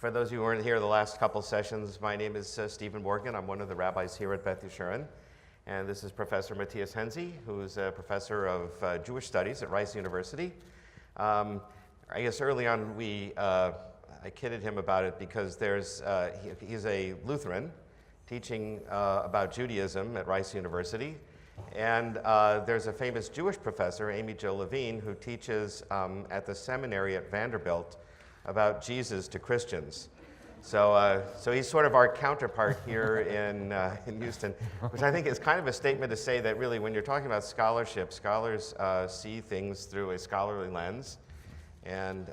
For those of you who weren't here the last couple sessions, my name is Stephen Morgan. I'm one of the rabbis here at Beth Yeshurun. And this is Professor Matthias Henze, who's a professor of Jewish studies at Rice University. I guess early on I kidded him about it because he's a Lutheran teaching about Judaism at Rice University. And there's a famous Jewish professor, Amy Jo Levine, who teaches at the seminary at Vanderbilt about Jesus to Christians. So he's sort of our counterpart here in Houston, which I think is kind of a statement to say that really when you're talking about scholarship, scholars see things through a scholarly lens, and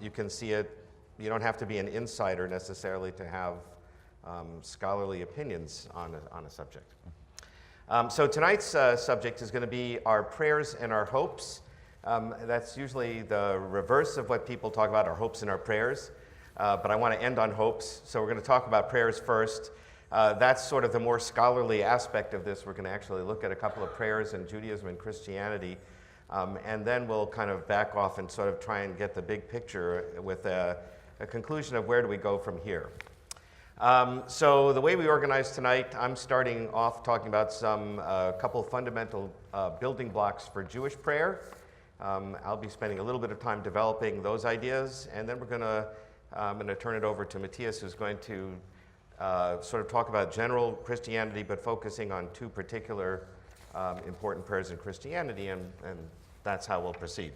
you can see it. You don't have to be an insider necessarily to have scholarly opinions on a subject. So tonight's subject is going to be our prayers and our hopes. That's usually the reverse of what people talk about, our hopes and our prayers. But I want to end on hopes, so we're going to talk about prayers first. That's sort of the more scholarly aspect of this. We're going to actually look at a couple of prayers in Judaism and Christianity, and then we'll kind of back off and sort of try and get the big picture with a conclusion of where do we go from here. So the way we organize tonight, I'm starting off talking about a couple of fundamental building blocks for Jewish prayer. I'll be spending a little bit of time developing those ideas, and then I'm going to turn it over to Matthias, who's going to sort of talk about general Christianity, but focusing on two particular important prayers in Christianity, and that's how we'll proceed.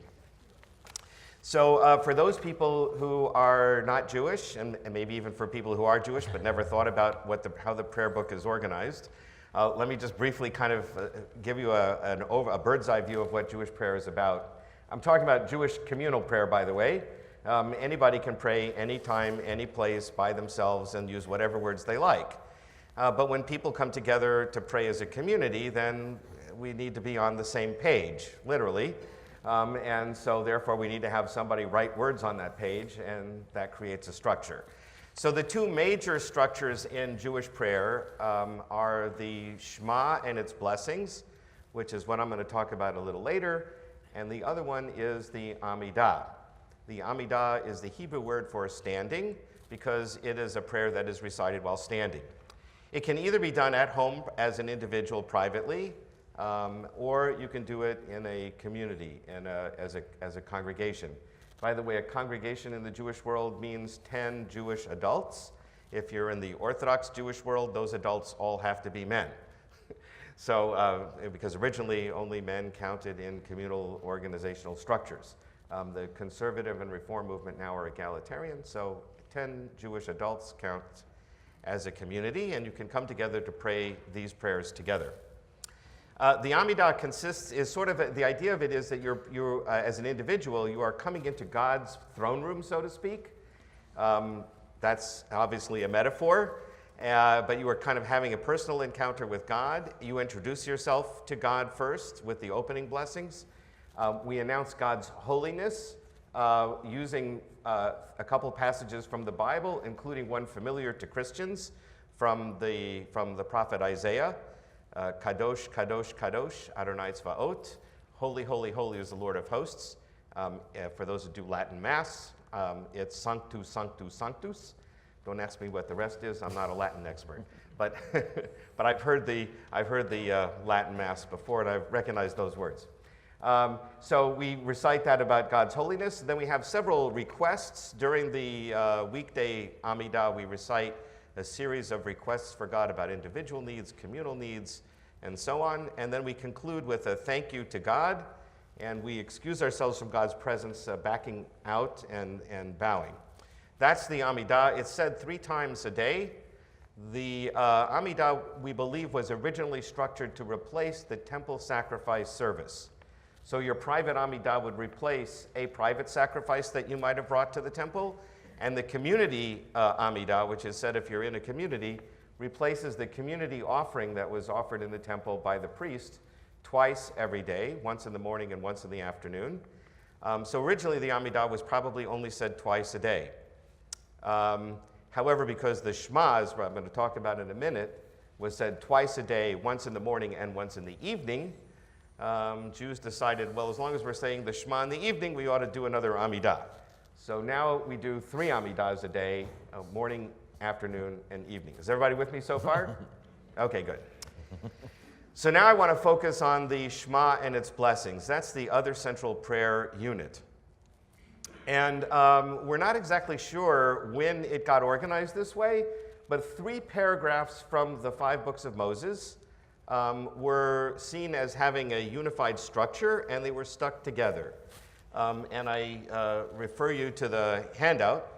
So for those people who are not Jewish, and maybe even for people who are Jewish but never thought about how the prayer book is organized, let me just briefly kind of give you a bird's eye view of what Jewish prayer is about. I'm talking about Jewish communal prayer, by the way. Anybody can pray anytime, any place, by themselves, and use whatever words they like. But when people come together to pray as a community, then we need to be on the same page, literally. And so therefore we need to have somebody write words on that page, and that creates a structure. So the two major structures in Jewish prayer are the Shema and its blessings, which is what I'm going to talk about a little later, and the other one is the Amidah. The Amidah is the Hebrew word for standing, because it is a prayer that is recited while standing. It can either be done at home as an individual privately, or you can do it in a community, as a congregation. By the way, a congregation in the Jewish world means 10 Jewish adults. If you're in the Orthodox Jewish world, those adults all have to be men. So, because originally only men counted in communal organizational structures. The conservative and reform movement now are egalitarian, so 10 Jewish adults count as a community, and you can come together to pray these prayers together. The Amidah the idea of it is that you're as an individual, you are coming into God's throne room, so to speak. That's obviously a metaphor, but you are kind of having a personal encounter with God. You introduce yourself to God first with the opening blessings. We announce God's holiness using a couple passages from the Bible, including one familiar to Christians from the prophet Isaiah. Kadosh, Kadosh, Kadosh, Adonai Tzvaot. Holy, holy, holy is the Lord of hosts. For those who do Latin Mass, it's Sanctus, Sanctus, Sanctus. Don't ask me what the rest is. I'm not a Latin expert, but I've heard the Latin Mass before, and I've recognized those words. So we recite that about God's holiness. Then we have several requests during the weekday Amidah. We recite a series of requests for God about individual needs, communal needs, and so on. And then we conclude with a thank you to God, and we excuse ourselves from God's presence, backing out and bowing. That's the Amidah. It's said 3 times a day. The Amidah, we believe, was originally structured to replace the temple sacrifice service. So your private Amidah would replace a private sacrifice that you might have brought to the temple, and the community Amidah, which is said if you're in a community, replaces the community offering that was offered in the temple by the priest twice every day, once in the morning and once in the afternoon. So originally the Amidah was probably only said twice a day. However, because the Shema, as I'm going to talk about in a minute, was said twice a day, once in the morning and once in the evening, Jews decided, well, as long as we're saying the Shema in the evening, we ought to do another Amidah. So now we do 3 Amidas a day, morning, afternoon, and evening. Is everybody with me so far? Okay, good. So now I want to focus on the Shema and its blessings. That's the other central prayer unit. And we're not exactly sure when it got organized this way, but 3 paragraphs from the 5 books of Moses were seen as having a unified structure, and they were stuck together. And I refer you to the handout.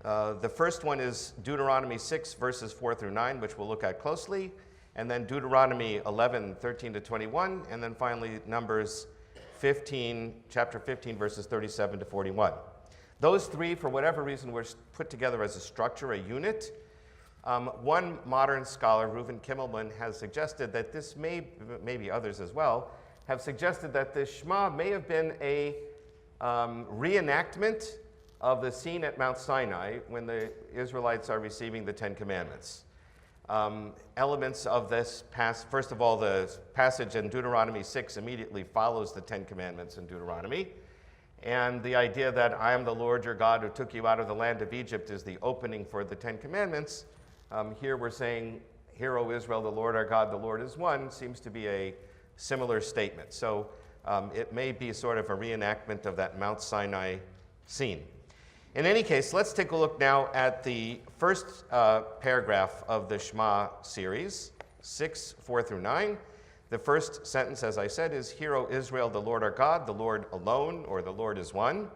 The first one is Deuteronomy 6, verses 4 through 9, which we'll look at closely, and then Deuteronomy 11, 13 to 21, and then finally Numbers 15, chapter 15, verses 37 to 41. Those 3, for whatever reason, were put together as a structure, a unit. One modern scholar, Reuven Kimmelman, has suggested that this maybe others as well, have suggested that the Shema may have been a reenactment of the scene at Mount Sinai when the Israelites are receiving the 10 Commandments. Elements of this first of all, the passage in Deuteronomy 6 immediately follows the 10 Commandments in Deuteronomy. And the idea that I am the Lord your God who took you out of the land of Egypt is the opening for the 10 Commandments. Here we're saying, Hear, O Israel, the Lord our God, the Lord is one, seems to be a similar statement. So it may be sort of a reenactment of that Mount Sinai scene. In any case, let's take a look now at the first paragraph of the Shema series, 6, 4 through 9. The first sentence, as I said, is, Hear, O Israel, the Lord our God, the Lord alone, or the Lord is one.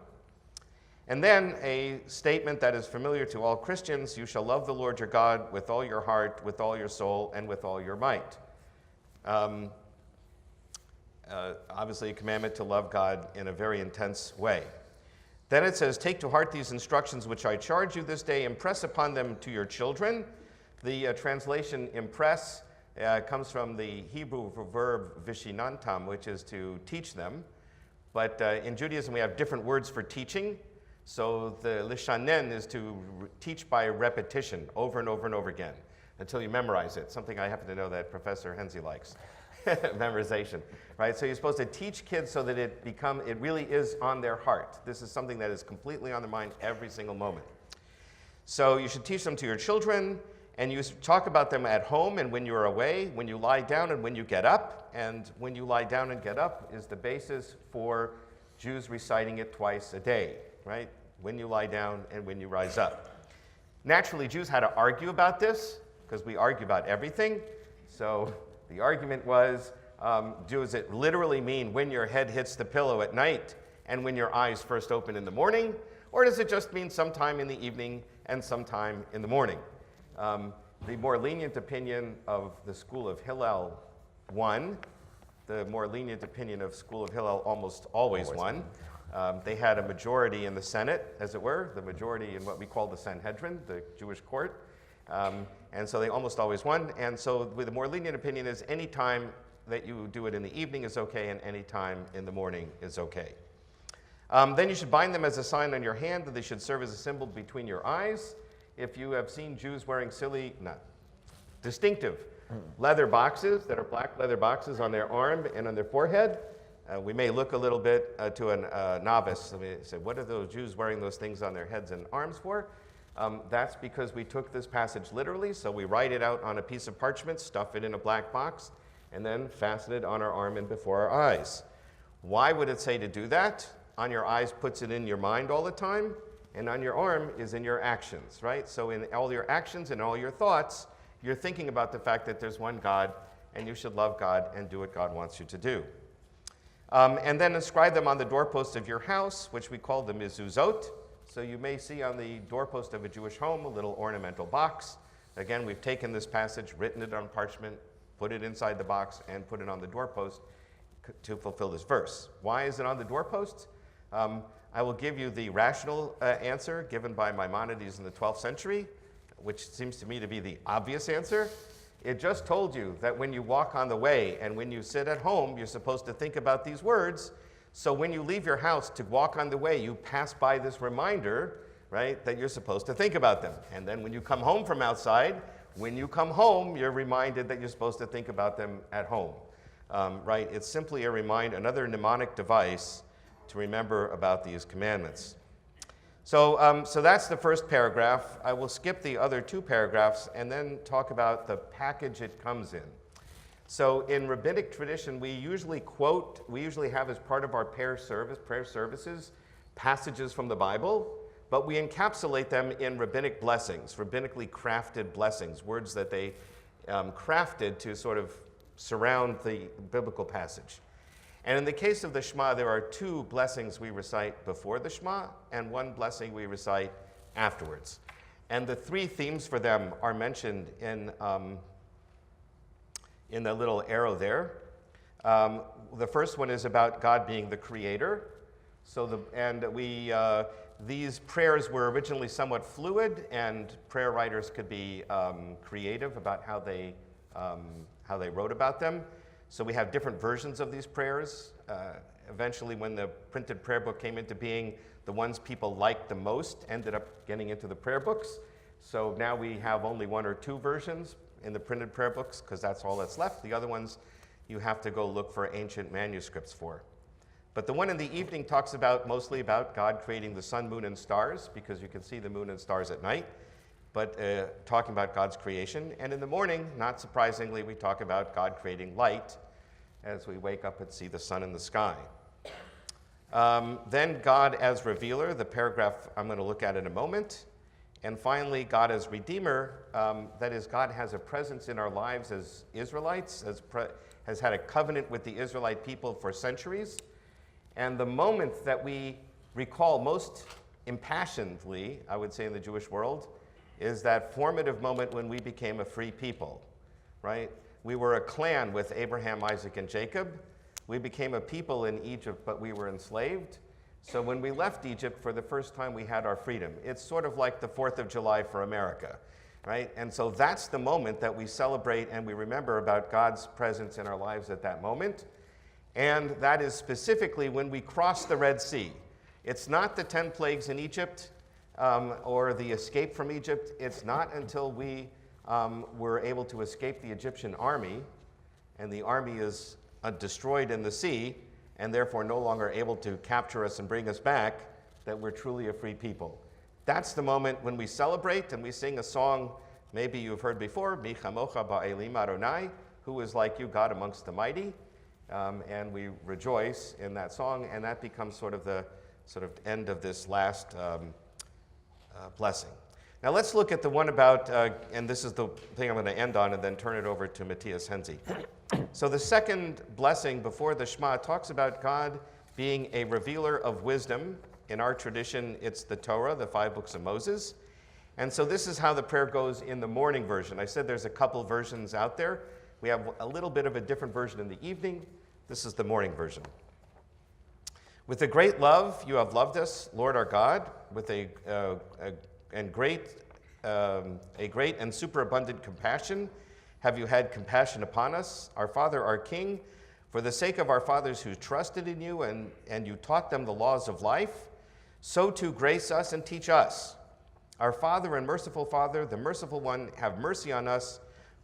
And then a statement that is familiar to all Christians, you shall love the Lord your God with all your heart, with all your soul, and with all your might. Obviously a commandment to love God in a very intense way. Then it says, take to heart these instructions which I charge you this day, impress upon them to your children. The translation impress comes from the Hebrew verb vishinantam, which is to teach them. But in Judaism, we have different words for teaching. So the lishanen is to teach by repetition over and over and over again until you memorize it, something I happen to know that Professor Henze likes, memorization, right? So you're supposed to teach kids so that it really is on their heart. This is something that is completely on their mind every single moment. So you should teach them to your children, and you talk about them at home and when you're away, when you lie down and when you get up. And when you lie down and get up is the basis for Jews reciting it twice a day, right? When you lie down and when you rise up. Naturally, Jews had to argue about this because we argue about everything. So the argument was, does it literally mean when your head hits the pillow at night and when your eyes first open in the morning? Or does it just mean sometime in the evening and sometime in the morning? The more lenient opinion of the school of Hillel won. The more lenient opinion of school of Hillel almost always won. They had a majority in the Senate, as it were, the majority in what we call the Sanhedrin, the Jewish court. And so they almost always won. And so the more lenient opinion is any time that you do it in the evening is okay, and any time in the morning is okay. Then you should bind them as a sign on your hand, that they should serve as a symbol between your eyes. If you have seen Jews wearing distinctive leather boxes that are black leather boxes on their arm and on their forehead, we may look a little bit to a novice. We say, what are those Jews wearing those things on their heads and arms for? That's because we took this passage literally, so we write it out on a piece of parchment, stuff it in a black box, and then fasten it on our arm and before our eyes. Why would it say to do that? On your eyes puts it in your mind all the time, and on your arm is in your actions, right? So in all your actions and all your thoughts, you're thinking about the fact that there's one God, and you should love God and do what God wants you to do. And then inscribe them on the doorposts of your house, which we call the mezuzot. So you may see on the doorpost of a Jewish home a little ornamental box. Again, we've taken this passage, written it on parchment, put it inside the box, and put it on the doorpost to fulfill this verse. Why is it on the doorpost? I will give you the rational answer given by Maimonides in the 12th century, which seems to me to be the obvious answer. It just told you that when you walk on the way and when you sit at home, you're supposed to think about these words. So when you leave your house to walk on the way, you pass by this reminder, right, that you're supposed to think about them. And then when you come home from outside, when you come home, you're reminded that you're supposed to think about them at home, right? It's simply a another mnemonic device to remember about these commandments. So that's the first paragraph. I will skip the other two paragraphs and then talk about the package it comes in. So in rabbinic tradition, we usually have as part of our prayer services, passages from the Bible, but we encapsulate them in rabbinic blessings, rabbinically crafted blessings, words that they crafted to sort of surround the biblical passage. And in the case of the Shema, there are two blessings we recite before the Shema and one blessing we recite afterwards. And the three themes for them are mentioned in the little arrow there. The first one is about God being the creator. These prayers were originally somewhat fluid, and prayer writers could be creative about how they wrote about them. So we have different versions of these prayers. Eventually, when the printed prayer book came into being, the ones people liked the most ended up getting into the prayer books. So now we have only one or two versions in the printed prayer books because that's all that's left. The other ones you have to go look for ancient manuscripts for. But the one in the evening talks mostly about God creating the sun, moon, and stars, because you can see the moon and stars at night, but talking about God's creation. And in the morning, not surprisingly, we talk about God creating light as we wake up and see the sun in the sky. Then God as revealer, the paragraph I'm going to look at in a moment. And finally, God as redeemer, that is, God has a presence in our lives as Israelites, has had a covenant with the Israelite people for centuries. And the moment that we recall most impassionedly, I would say in the Jewish world, is that formative moment when we became a free people, right? We were a clan with Abraham, Isaac, and Jacob. We became a people in Egypt, but we were enslaved. So when we left Egypt, for the first time, we had our freedom. It's sort of like the 4th of July for America, right? And so that's the moment that we celebrate and we remember about God's presence in our lives at that moment. And that is specifically when we cross the Red Sea. It's not the 10 plagues in Egypt or the escape from Egypt. It's not until we were able to escape the Egyptian army, and the army is destroyed in the sea, and therefore no longer able to capture us and bring us back, that we're truly a free people. That's the moment when we celebrate and we sing a song maybe you've heard before, Mi chamocha ba'elim Adonai, who is like you, God amongst the mighty. And we rejoice in that song, and that becomes sort of the end of this last blessing. Now let's look at the one about, and this is the thing I'm going to end on and then turn it over to Matthias Henze. So the second blessing before the Shema talks about God being a revealer of wisdom. In our tradition, it's the Torah, the 5 books of Moses. And so this is how the prayer goes in the morning version. I said there's a couple versions out there. We have a little bit of a different version in the evening. This is the morning version. With a great love, you have loved us, Lord our God, with a great and superabundant compassion. Have you had compassion upon us, our Father, our King, for the sake of our fathers who trusted in you and you taught them the laws of life, so too grace us and teach us. Our Father and merciful Father, the merciful one, have mercy on us.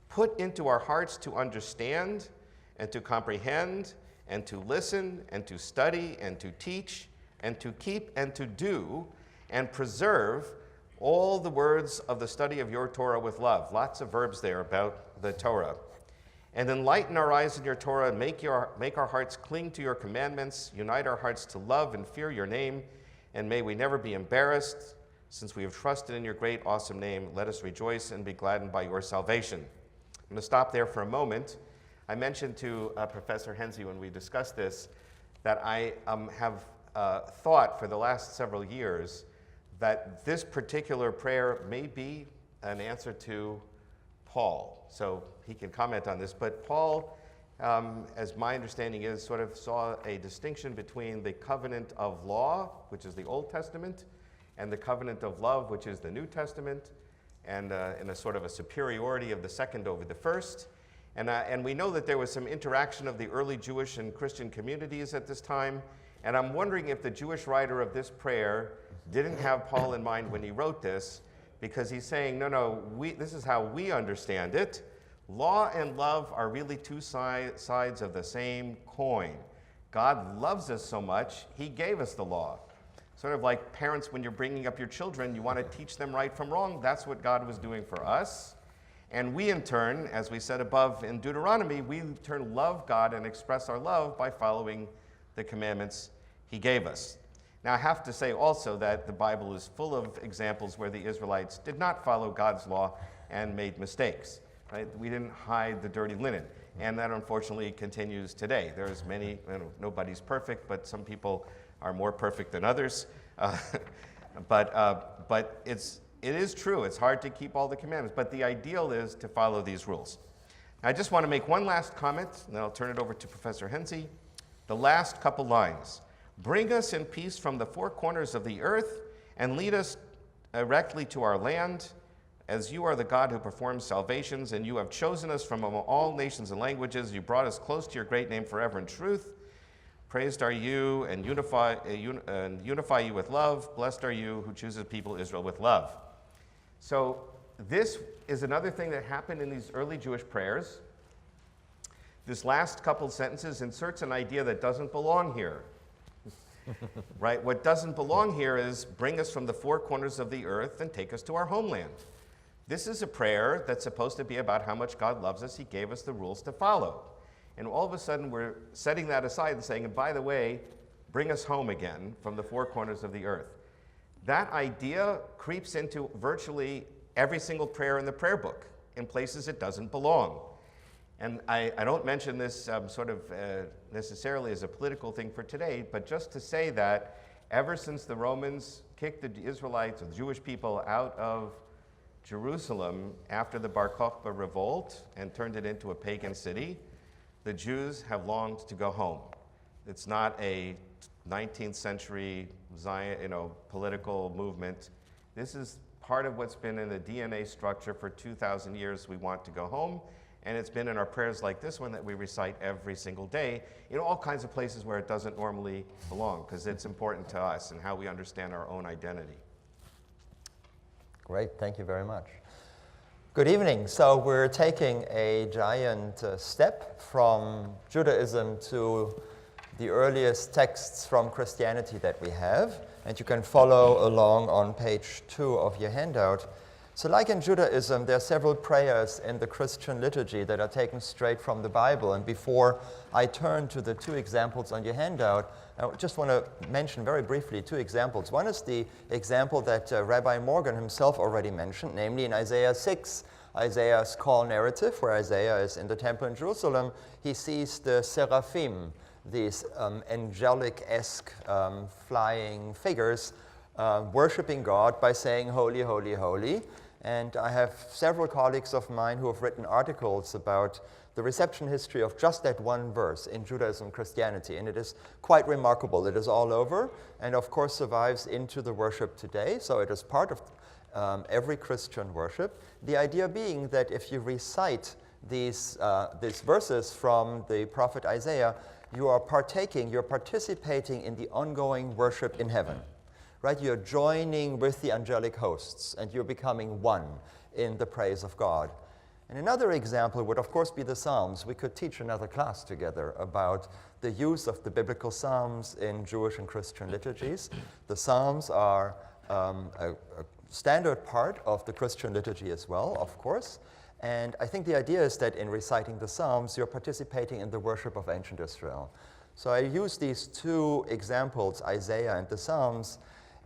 Put into our hearts to understand and to comprehend and to listen and to study and to teach and to keep and to do and preserve all the words of the study of your Torah with love. Lots of verbs there about the Torah. And enlighten our eyes in your Torah and make our hearts cling to your commandments. Unite our hearts to love and fear your name. And may we never be embarrassed. Since we have trusted in your great, awesome name, let us rejoice and be gladdened by your salvation. I'm going to stop there for a moment. I mentioned to Professor Henze when we discussed this that I have thought for the last several years that this particular prayer may be an answer to Paul. So he can comment on this. But Paul, as my understanding is, sort of saw a distinction between the covenant of law, which is the Old Testament, and the covenant of love, which is the New Testament, and in a sort of a superiority of the second over the first. And we know that there was some interaction of the early Jewish and Christian communities at this time. And I'm wondering if the Jewish writer of this prayer didn't have Paul in mind when he wrote this, because he's saying, no, this is how we understand it. Law and love are really two sides of the same coin. God loves us so much, he gave us the law. Sort of like parents, when you're bringing up your children, you want to teach them right from wrong. That's what God was doing for us. And we, in turn, as we said above in Deuteronomy, we in turn love God and express our love by following the commandments he gave us. Now, I have to say also that the Bible is full of examples where the Israelites did not follow God's law and made mistakes. Right? We didn't hide the dirty linen. And that, unfortunately, continues today. There's many, nobody's perfect, but some people are more perfect than others. But it is true. It's hard to keep all the commandments. But the ideal is to follow these rules. Now, I just want to make one last comment, and then I'll turn it over to Professor Henze. The last couple lines. Bring us in peace from the four corners of the earth, and lead us directly to our land, as you are the God who performs salvations, and you have chosen us from among all nations and languages. You brought us close to your great name forever in truth. Praised are you, and unify you with love. Blessed are you who chooses people Israel with love. So this is another thing that happened in these early Jewish prayers. This last couple sentences inserts an idea that doesn't belong here. Right? What doesn't belong here is bring us from the four corners of the earth and take us to our homeland. This is a prayer that's supposed to be about how much God loves us. He gave us the rules to follow. And all of a sudden, we're setting that aside and saying, and by the way, bring us home again from the four corners of the earth. That idea creeps into virtually every single prayer in the prayer book in places it doesn't belong. And I don't mention this necessarily as a political thing for today, but just to say that ever since the Romans kicked the Israelites, or the Jewish people, out of Jerusalem after the Bar Kokhba revolt and turned it into a pagan city, the Jews have longed to go home. It's not a 19th century Zion, political movement. This is part of what's been in the DNA structure for 2,000 years. We want to go home, and it's been in our prayers like this one that we recite every single day in all kinds of places where it doesn't normally belong, because it's important to us and how we understand our own identity. Great, thank you very much. Good evening. So we're taking a giant step from Judaism to the earliest texts from Christianity that we have, and you can follow along on page 2 of your handout. So like in Judaism, there are several prayers in the Christian liturgy that are taken straight from the Bible. And before I turn to the two examples on your handout, I just want to mention very briefly two examples. One is the example that Rabbi Morgan himself already mentioned, namely in Isaiah 6, Isaiah's call narrative, where Isaiah is in the temple in Jerusalem. He sees the seraphim, these angelic-esque flying figures, worshiping God by saying, "Holy, holy, holy." And I have several colleagues of mine who have written articles about the reception history of just that one verse in Judaism and Christianity, and it is quite remarkable. It is all over, and of course survives into the worship today, so it is part of every Christian worship. The idea being that if you recite these verses from the prophet Isaiah, you are you're participating in the ongoing worship in heaven. Right? You're joining with the angelic hosts, and you're becoming one in the praise of God. And another example would, of course, be the Psalms. We could teach another class together about the use of the biblical Psalms in Jewish and Christian liturgies. The Psalms are a standard part of the Christian liturgy as well, of course. And I think the idea is that in reciting the Psalms, you're participating in the worship of ancient Israel. So I use these two examples, Isaiah and the Psalms,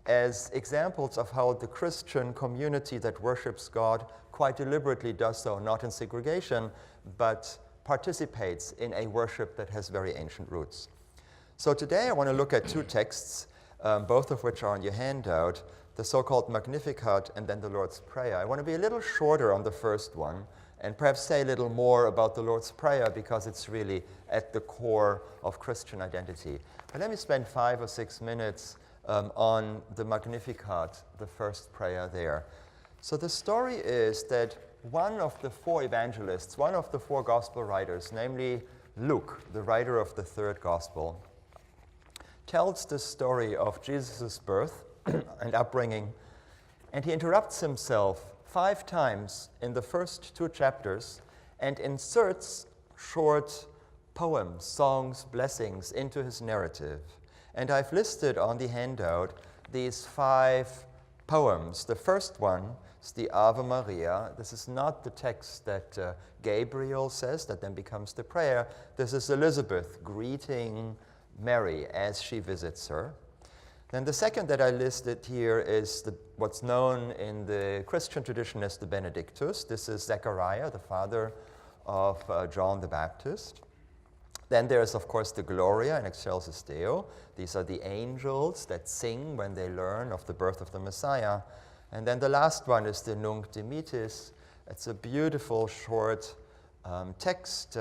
as examples of how the Christian community that worships God quite deliberately does so, not in segregation, but participates in a worship that has very ancient roots. So today I want to look at two texts, both of which are on your handout, the so-called Magnificat and then the Lord's Prayer. I want to be a little shorter on the first one and perhaps say a little more about the Lord's Prayer because it's really at the core of Christian identity. But let me spend 5 or 6 minutes on the Magnificat, the first prayer there. So the story is that one of the four evangelists, one of the four gospel writers, namely Luke, the writer of the third gospel, tells the story of Jesus' birth and upbringing, and he interrupts himself 5 times in the first 2 chapters and inserts short poems, songs, blessings into his narrative. And I've listed on the handout these 5 poems. The first one is the Ave Maria. This is not the text that Gabriel says that then becomes the prayer. This is Elizabeth greeting Mary as she visits her. Then the second that I listed here is what's known in the Christian tradition as the Benedictus. This is Zechariah, the father of John the Baptist. Then there's, of course, the Gloria in Excelsis Deo. These are the angels that sing when they learn of the birth of the Messiah. And then the last one is the Nunc Dimittis. It's a beautiful, short text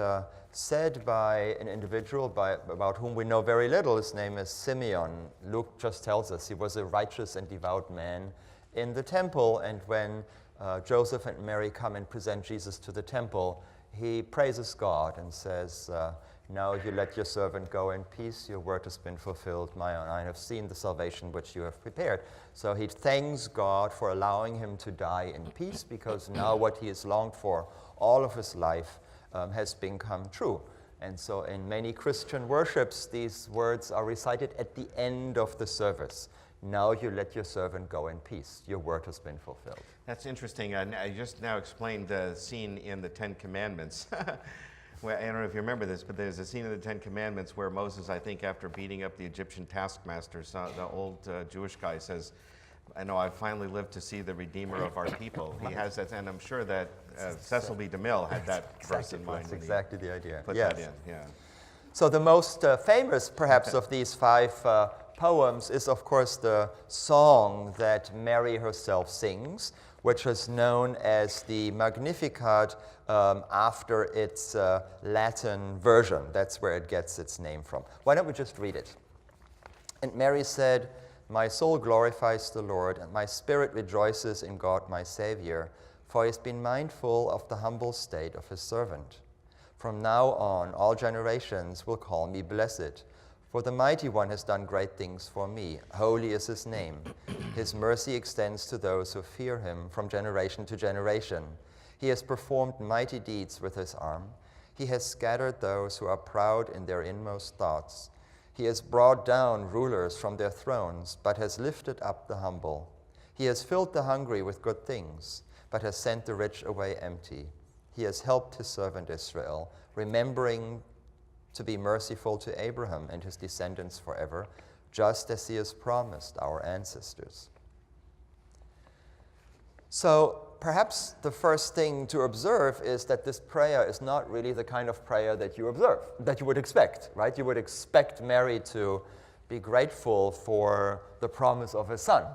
said by an individual about whom we know very little. His name is Simeon. Luke just tells us he was a righteous and devout man in the temple, and when Joseph and Mary come and present Jesus to the temple, he praises God and says, now you let your servant go in peace, your word has been fulfilled, I have seen the salvation which you have prepared. So he thanks God for allowing him to die in peace, because now what he has longed for all of his life has become true. And so in many Christian worships, these words are recited at the end of the service. Now you let your servant go in peace, your word has been fulfilled. That's interesting. I just now explained the scene in the Ten Commandments. Well, I don't know if you remember this, but there's a scene in the Ten Commandments where Moses, I think, after beating up the Egyptian taskmasters, the old Jewish guy says, I know I finally lived to see the Redeemer of our people. He has that, and I'm sure that Cecil B. DeMille had that verse in mind. That's exactly the idea. Put that in, yeah. So the most famous, perhaps, of these 5 poems is, of course, the song that Mary herself sings, which is known as the Magnificat after its Latin version. That's where it gets its name from. Why don't we just read it? And Mary said, my soul glorifies the Lord, and my spirit rejoices in God my Savior, for he has been mindful of the humble state of his servant. From now on, all generations will call me blessed, for the Mighty One has done great things for me. Holy is his name. His mercy extends to those who fear him from generation to generation. He has performed mighty deeds with his arm. He has scattered those who are proud in their inmost thoughts. He has brought down rulers from their thrones, but has lifted up the humble. He has filled the hungry with good things, but has sent the rich away empty. He has helped his servant Israel, remembering to be merciful to Abraham and his descendants forever, just as he has promised our ancestors. So perhaps the first thing to observe is that this prayer is not really the kind of prayer that you would expect, right? You would expect Mary to be grateful for the promise of a son,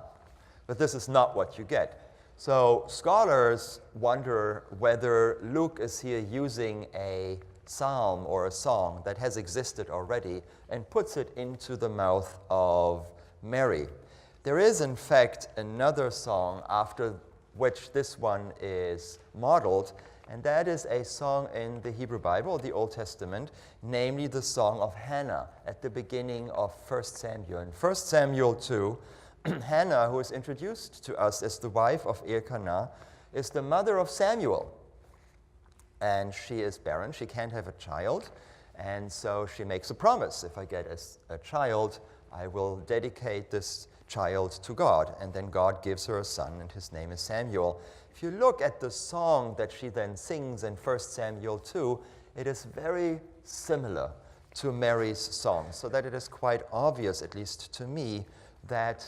but this is not what you get. So scholars wonder whether Luke is here using a psalm or a song that has existed already and puts it into the mouth of Mary. There is, in fact, another song after which this one is modeled, and that is a song in the Hebrew Bible, the Old Testament, namely the Song of Hannah at the beginning of 1 Samuel. In 1 Samuel 2, Hannah, who is introduced to us as the wife of Elkanah, is the mother of Samuel. And she is barren, she can't have a child, and so she makes a promise. If I get a child, I will dedicate this child to God. And then God gives her a son, and his name is Samuel. If you look at the song that she then sings in 1 Samuel 2, it is very similar to Mary's song, so that it is quite obvious, at least to me, that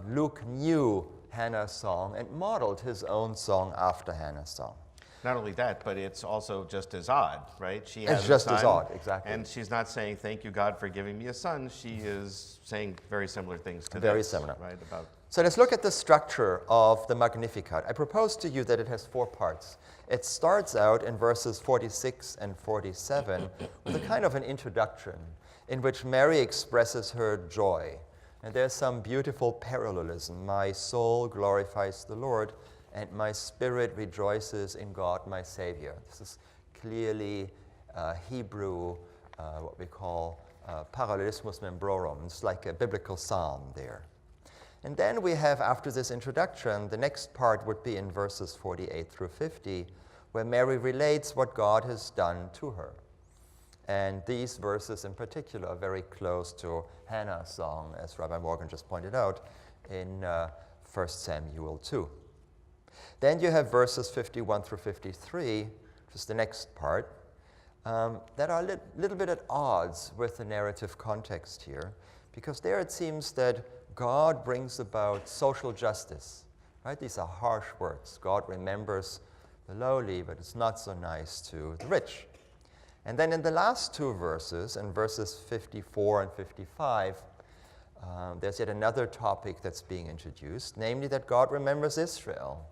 Luke knew Hannah's song and modeled his own song after Hannah's song. Not only that, but it's also just as odd, right? She has it's just a son, as odd, exactly. And she's not saying, thank you, God, for giving me a son. She is saying very similar things to very this, similar. Right? So let's look at the structure of the Magnificat. I propose to you that it has 4 parts. It starts out in verses 46 and 47 with a kind of an introduction in which Mary expresses her joy. And there's some beautiful parallelism. My soul glorifies the Lord, and my spirit rejoices in God, my Savior. This is clearly Hebrew, what we call parallelismus membrorum. It's like a biblical psalm there. And then we have, after this introduction, the next part would be in verses 48 through 50, where Mary relates what God has done to her. And these verses in particular are very close to Hannah's song, as Rabbi Morgan just pointed out, in 1 Samuel 2. Then you have verses 51 through 53, which is the next part, that are a little bit at odds with the narrative context here, because there it seems that God brings about social justice. Right? These are harsh words. God remembers the lowly, but it's not so nice to the rich. And then in the last two verses, in verses 54 and 55, there's yet another topic that's being introduced, namely that God remembers Israel,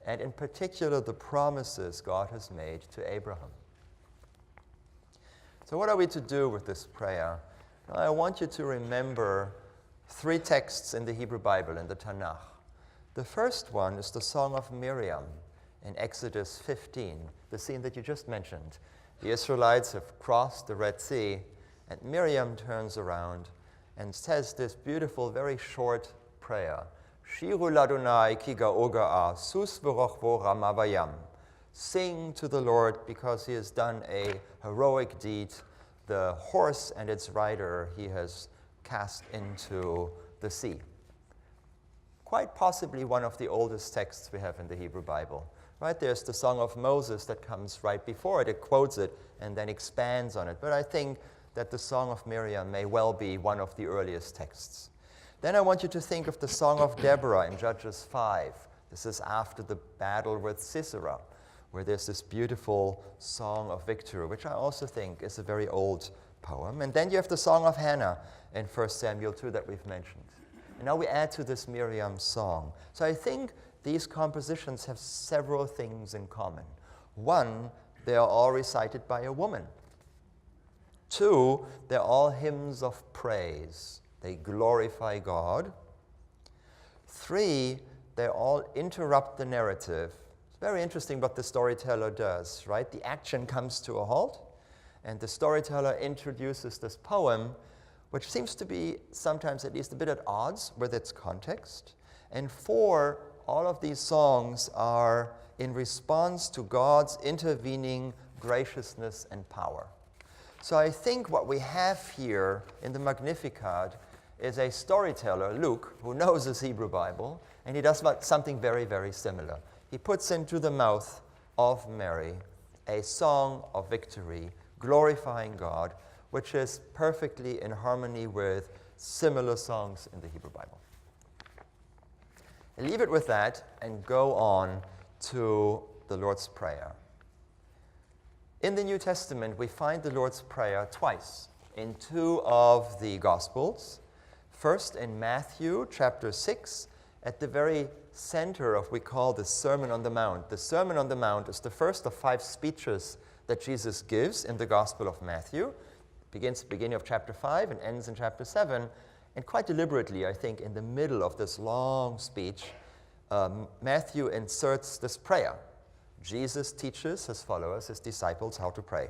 and in particular the promises God has made to Abraham. So what are we to do with this prayer? Now, I want you to remember three texts in the Hebrew Bible, in the Tanakh. The first one is the Song of Miriam in Exodus 15, the scene that you just mentioned. The Israelites have crossed the Red Sea, and Miriam turns around and says this beautiful, very short prayer. Shiru ladonai ki ga'oga'a, sus v'rochvo ramavayam. Sing to the Lord because he has done a heroic deed. The horse and its rider he has cast into the sea. Quite possibly one of the oldest texts we have in the Hebrew Bible. Right, there's the Song of Moses that comes right before it. It quotes it and then expands on it. But I think that the Song of Miriam may well be one of the earliest texts. Then I want you to think of the Song of Deborah in Judges 5. This is after the battle with Sisera, where there's this beautiful song of victory, which I also think is a very old poem. And then you have the Song of Hannah in 1 Samuel 2 that we've mentioned. And now we add to this Miriam song. So I think these compositions have several things in common. One, they are all recited by a woman. Two, they're all hymns of praise. They glorify God. Three, they all interrupt the narrative. It's very interesting what the storyteller does, right? The action comes to a halt, and the storyteller introduces this poem, which seems to be sometimes at least a bit at odds with its context. And four, all of these songs are in response to God's intervening graciousness and power. So I think what we have here in the Magnificat is a storyteller, Luke, who knows his Hebrew Bible, and he does something very, very similar. He puts into the mouth of Mary a song of victory, glorifying God, which is perfectly in harmony with similar songs in the Hebrew Bible. Leave it with that and go on to the Lord's Prayer. In the New Testament, we find the Lord's Prayer twice in two of the Gospels. First in Matthew chapter 6, at the very center of what we call the Sermon on the Mount. The Sermon on the Mount is the first of 5 speeches that Jesus gives in the Gospel of Matthew. It begins at the beginning of chapter 5 and ends in chapter 7. And quite deliberately, I think, in the middle of this long speech, Matthew inserts this prayer. Jesus teaches his followers, his disciples, how to pray.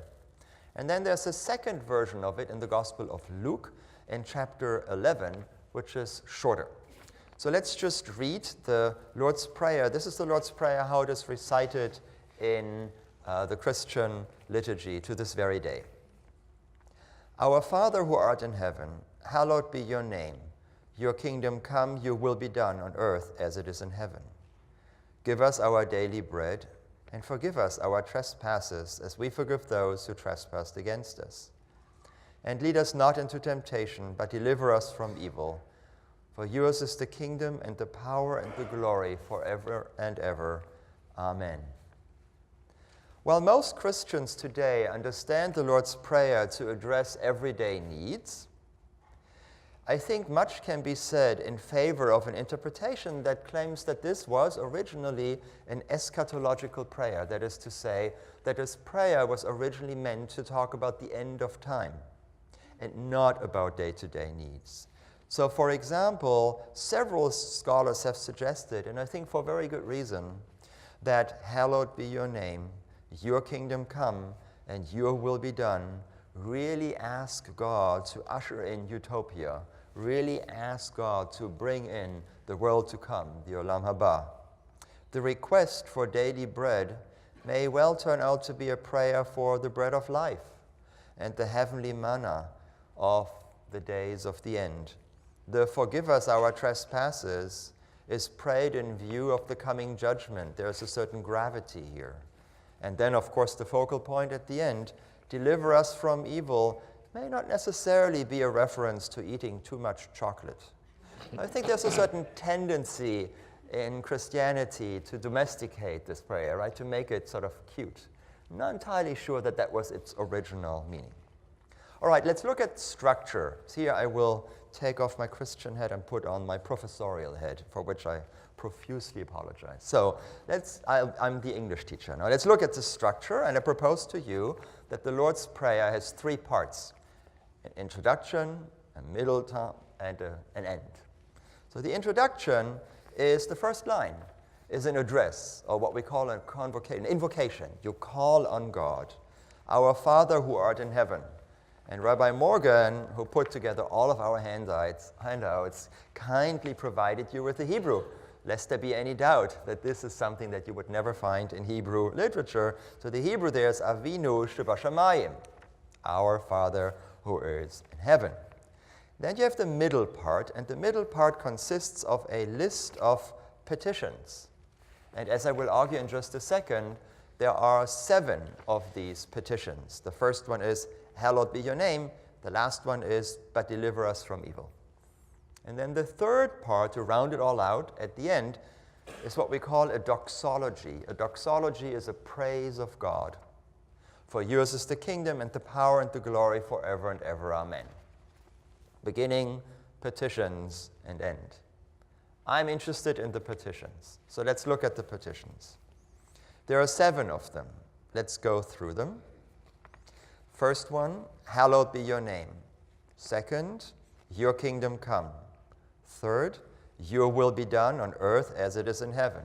And then there's a second version of it in the Gospel of Luke in chapter 11, which is shorter. So let's just read the Lord's Prayer. This is the Lord's Prayer, how it is recited in the Christian liturgy to this very day. Our Father who art in heaven, hallowed be your name. Your kingdom come, your will be done on earth as it is in heaven. Give us our daily bread, and forgive us our trespasses as we forgive those who trespass against us. And lead us not into temptation, but deliver us from evil. For yours is the kingdom and the power and the glory forever and ever. Amen. While most Christians today understand the Lord's Prayer to address everyday needs, I think much can be said in favor of an interpretation that claims that this was originally an eschatological prayer. That is to say, that this prayer was originally meant to talk about the end of time and not about day-to-day needs. So, for example, several scholars have suggested, and I think for very good reason, that hallowed be your name, your kingdom come, and your will be done, really ask God to usher in utopia, really ask God to bring in the world to come, the Olam Haba. The request for daily bread may well turn out to be a prayer for the bread of life, and the heavenly manna of the days of the end. The forgive us our trespasses is prayed in view of the coming judgment. There's a certain gravity here. And then, of course, the focal point at the end, deliver us from evil, may not necessarily be a reference to eating too much chocolate. I think there's a certain tendency in Christianity to domesticate this prayer, right? To make it sort of cute. I'm not entirely sure that that was its original meaning. All right, let's look at structure. Here I will take off my Christian hat and put on my professorial hat, for which I profusely apologize. So I'm the English teacher. Now let's look at the structure, and I propose to you that the Lord's Prayer has three parts: an introduction, a middle term, and an end. So the introduction is the first line, is an address, or what we call an invocation. You call on God, our Father who art in heaven. And Rabbi Morgan, who put together all of our handouts, kindly provided you with the Hebrew, lest there be any doubt that this is something that you would never find in Hebrew literature. So the Hebrew there is Avinu Shebashamayim, our Father who is in heaven. Then you have the middle part, and the middle part consists of a list of petitions. And as I will argue in just a second, there are 7 of these petitions. The first one is, hallowed be your name. The last one is, but deliver us from evil. And then the third part, to round it all out at the end, is what we call a doxology. A doxology is a praise of God. For yours is the kingdom and the power and the glory forever and ever. Amen. Beginning, petitions, and end. I'm interested in the petitions. So let's look at the petitions. There are 7 of them. Let's go through them. First one, hallowed be your name. Second, your kingdom come. Third, your will be done on earth as it is in heaven.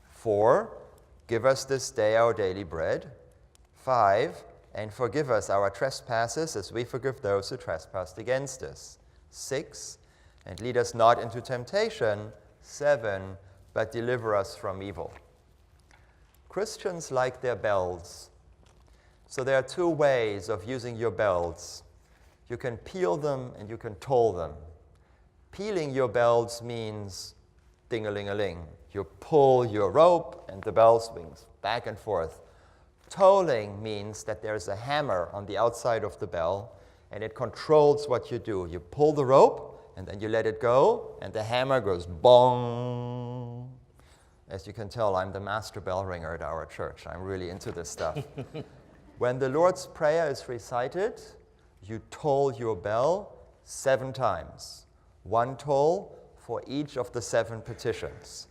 4, give us this day our daily bread. 5, and forgive us our trespasses as we forgive those who trespass against us. 6, and lead us not into temptation. 7, but deliver us from evil. Christians like their bells. So there are 2 ways of using your bells. You can peal them and you can toll them. Pealing your bells means ding-a-ling-a-ling. You pull your rope and the bell swings back and forth. Tolling means that there's a hammer on the outside of the bell and it controls what you do. You pull the rope and then you let it go and the hammer goes bong. As you can tell, I'm the master bell ringer at our church. I'm really into this stuff. When the Lord's Prayer is recited, you toll your bell 7 times. 1 toll for each of the 7 petitions.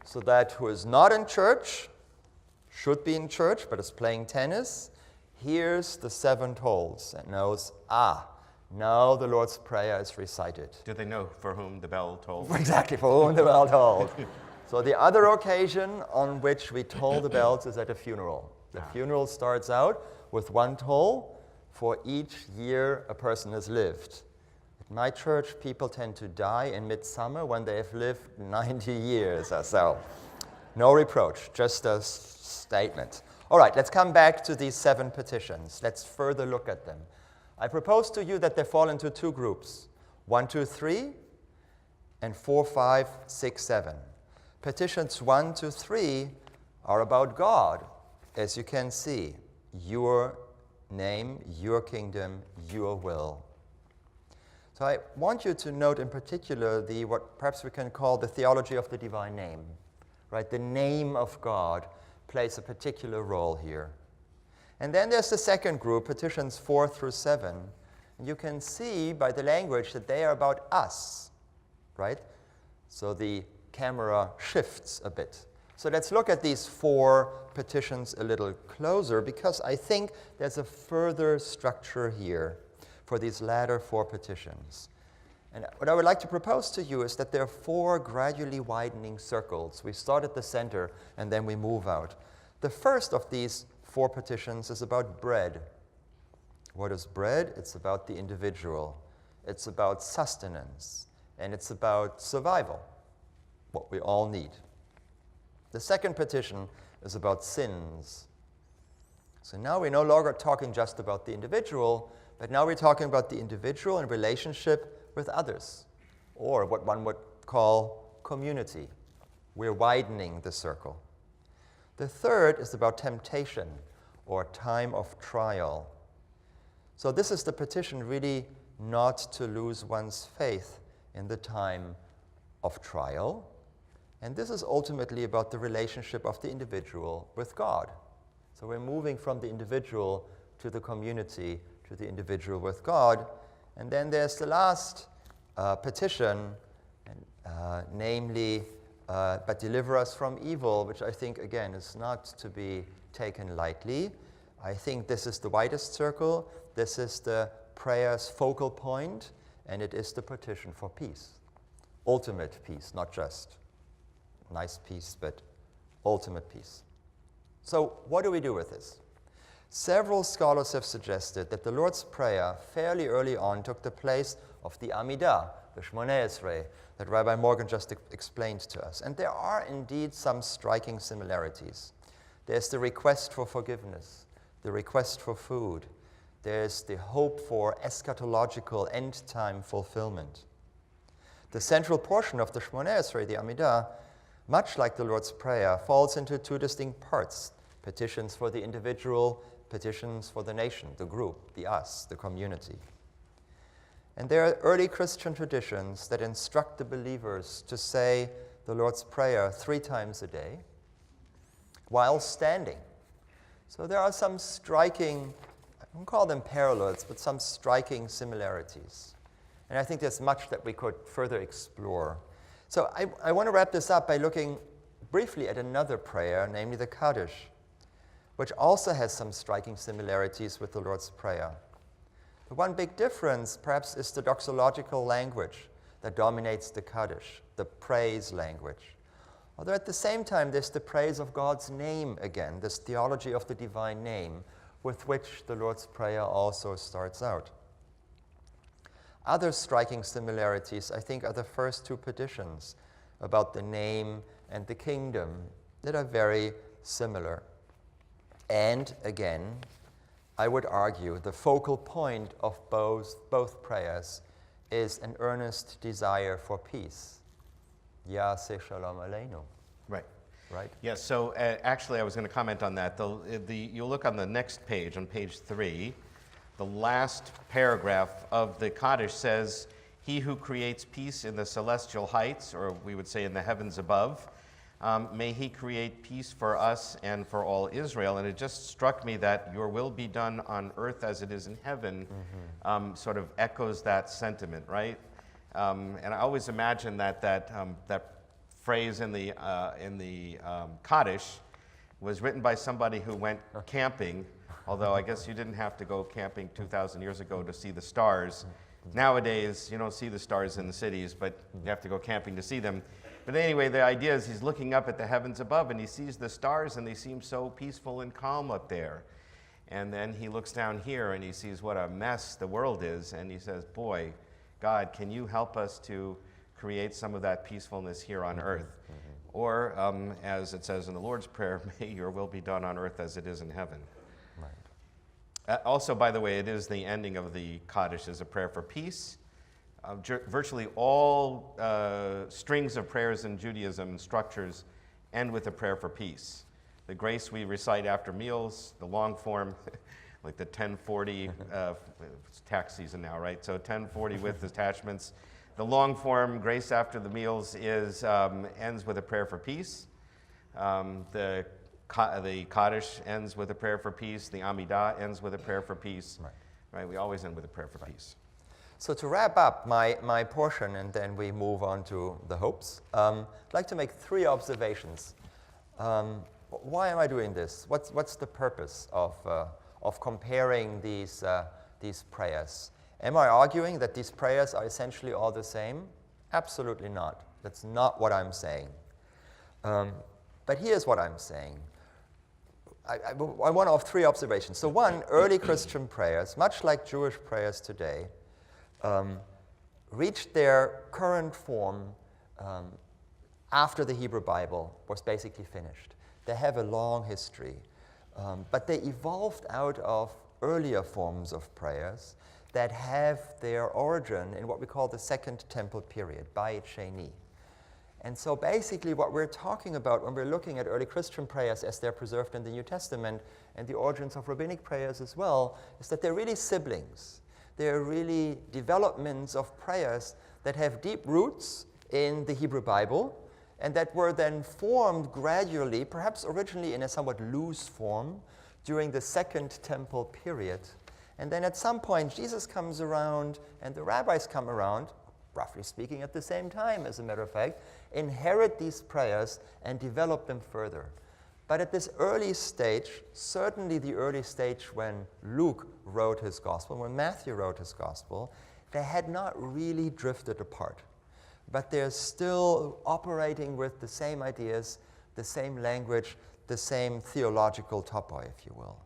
So that who is not in church, should be in church, but is playing tennis, hears the 7 tolls and knows, now the Lord's Prayer is recited. Do they know for whom the bell tolls? Exactly, for whom the bell tolls. So the other occasion on which we toll the bells is at a funeral. The funeral starts out with 1 toll for each year a person has lived. At my church, people tend to die in midsummer when they have lived 90 years or so. No reproach, just a statement. All right, let's come back to these 7 petitions. Let's further look at them. I propose to you that they fall into 2 groups, 1, 2, 3, and 4, 5, 6, 7. Petitions 1 to 3 are about God, as you can see. Your name, your kingdom, your will. So I want you to note in particular what perhaps we can call the theology of the divine name. Right? The name of God plays a particular role here. And then there's the second group, petitions 4 through 7. And you can see by the language that they are about us. Right? So the camera shifts a bit. So let's look at these 4 petitions a little closer, because I think there's a further structure here for these latter 4 petitions. And what I would like to propose to you is that there are 4 gradually widening circles. We start at the center and then we move out. The first of these 4 petitions is about bread. What is bread? It's about the individual. It's about sustenance. And it's about survival, what we all need. The second petition is about sins. So now we're no longer talking just about the individual, but now we're talking about the individual in relationship with others, or what one would call community. We're widening the circle. The third is about temptation, or time of trial. So this is the petition really not to lose one's faith in the time of trial. And this is ultimately about the relationship of the individual with God. So we're moving from the individual to the community, to the individual with God. And then there's the last petition, namely, but deliver us from evil, which I think, again, is not to be taken lightly. I think this is the widest circle. This is the prayer's focal point, and it is the petition for peace. Ultimate peace, not just nice peace, but ultimate peace. So what do we do with this? Several scholars have suggested that the Lord's Prayer fairly early on took the place of the Amidah, the Shmoneh Esrei, that Rabbi Morgan just explained to us. And there are indeed some striking similarities. There's the request for forgiveness, the request for food. There's the hope for eschatological end-time fulfillment. The central portion of the Shmoneh Esrei, the Amidah, much like the Lord's Prayer, falls into two distinct parts: petitions for the individual, petitions for the nation, the group, the us, the community. And there are early Christian traditions that instruct the believers to say the Lord's Prayer 3 times a day while standing. So there are some striking, I won't call them parallels, but some striking similarities. And I think there's much that we could further explore. So I want to wrap this up by looking briefly at another prayer, namely the Kaddish, which also has some striking similarities with the Lord's Prayer. The one big difference, perhaps, is the doxological language that dominates the Kaddish, the praise language. Although at the same time, there's the praise of God's name again, this theology of the divine name, with which the Lord's Prayer also starts out. Other striking similarities, I think, are the first 2 petitions about the name and the kingdom that are very similar. And again, I would argue the focal point of both prayers is an earnest desire for peace. Ya'aseh shalom aleinu. Right. Right? Yes, so actually I was going to comment on that. You'll look on the next page, on page 3, the last paragraph of the Kaddish says, "He who creates peace in the celestial heights," or we would say in the heavens above, "may he create peace for us and for all Israel." And it just struck me that "your will be done on earth as it is in heaven," sort of echoes that sentiment, right? And I always imagine that phrase in the Kaddish was written by somebody who went camping, although I guess you didn't have to go camping 2,000 years ago to see the stars. Nowadays, you don't see the stars in the cities, but you have to go camping to see them. But anyway, the idea is he's looking up at the heavens above, and he sees the stars, and they seem so peaceful and calm up there. And then he looks down here, and he sees what a mess the world is, and he says, "Boy, God, can you help us to create some of that peacefulness here on earth?" Or, as it says in the Lord's Prayer, "May your will be done on earth as it is in heaven." Right. Also, by the way, it is the ending of the Kaddish is a prayer for peace. Virtually all strings of prayers in Judaism structures end with a prayer for peace. The grace we recite after meals, the long form, like the 1040, it's tax season now, right? So 1040 with attachments. The long form grace after the meals ends with a prayer for peace. The Kaddish ends with a prayer for peace. The Amidah ends with a prayer for peace. Right? We always end with a prayer for peace. So to wrap up my portion, and then we move on to the hopes, I'd like to make 3 observations. Why am I doing this? What's the purpose of comparing these prayers? Am I arguing that these prayers are essentially all the same? Absolutely not. That's not what I'm saying. But here's what I'm saying. I want to offer 3 observations. So one, early Christian prayers, much like Jewish prayers today, reached their current form after the Hebrew Bible was basically finished. They have a long history. But they evolved out of earlier forms of prayers that have their origin in what we call the Second Temple period, Beit Sheni. And so basically what we're talking about when we're looking at early Christian prayers as they're preserved in the New Testament and the origins of rabbinic prayers as well, is that they're really siblings. They're really developments of prayers that have deep roots in the Hebrew Bible and that were then formed gradually, perhaps originally in a somewhat loose form, during the Second Temple period. And then at some point, Jesus comes around and the rabbis come around, roughly speaking at the same time, as a matter of fact, inherit these prayers and develop them further. But at this early stage, certainly the early stage when Luke wrote his gospel, when Matthew wrote his gospel, they had not really drifted apart. But they're still operating with the same ideas, the same language, the same theological topoi, if you will.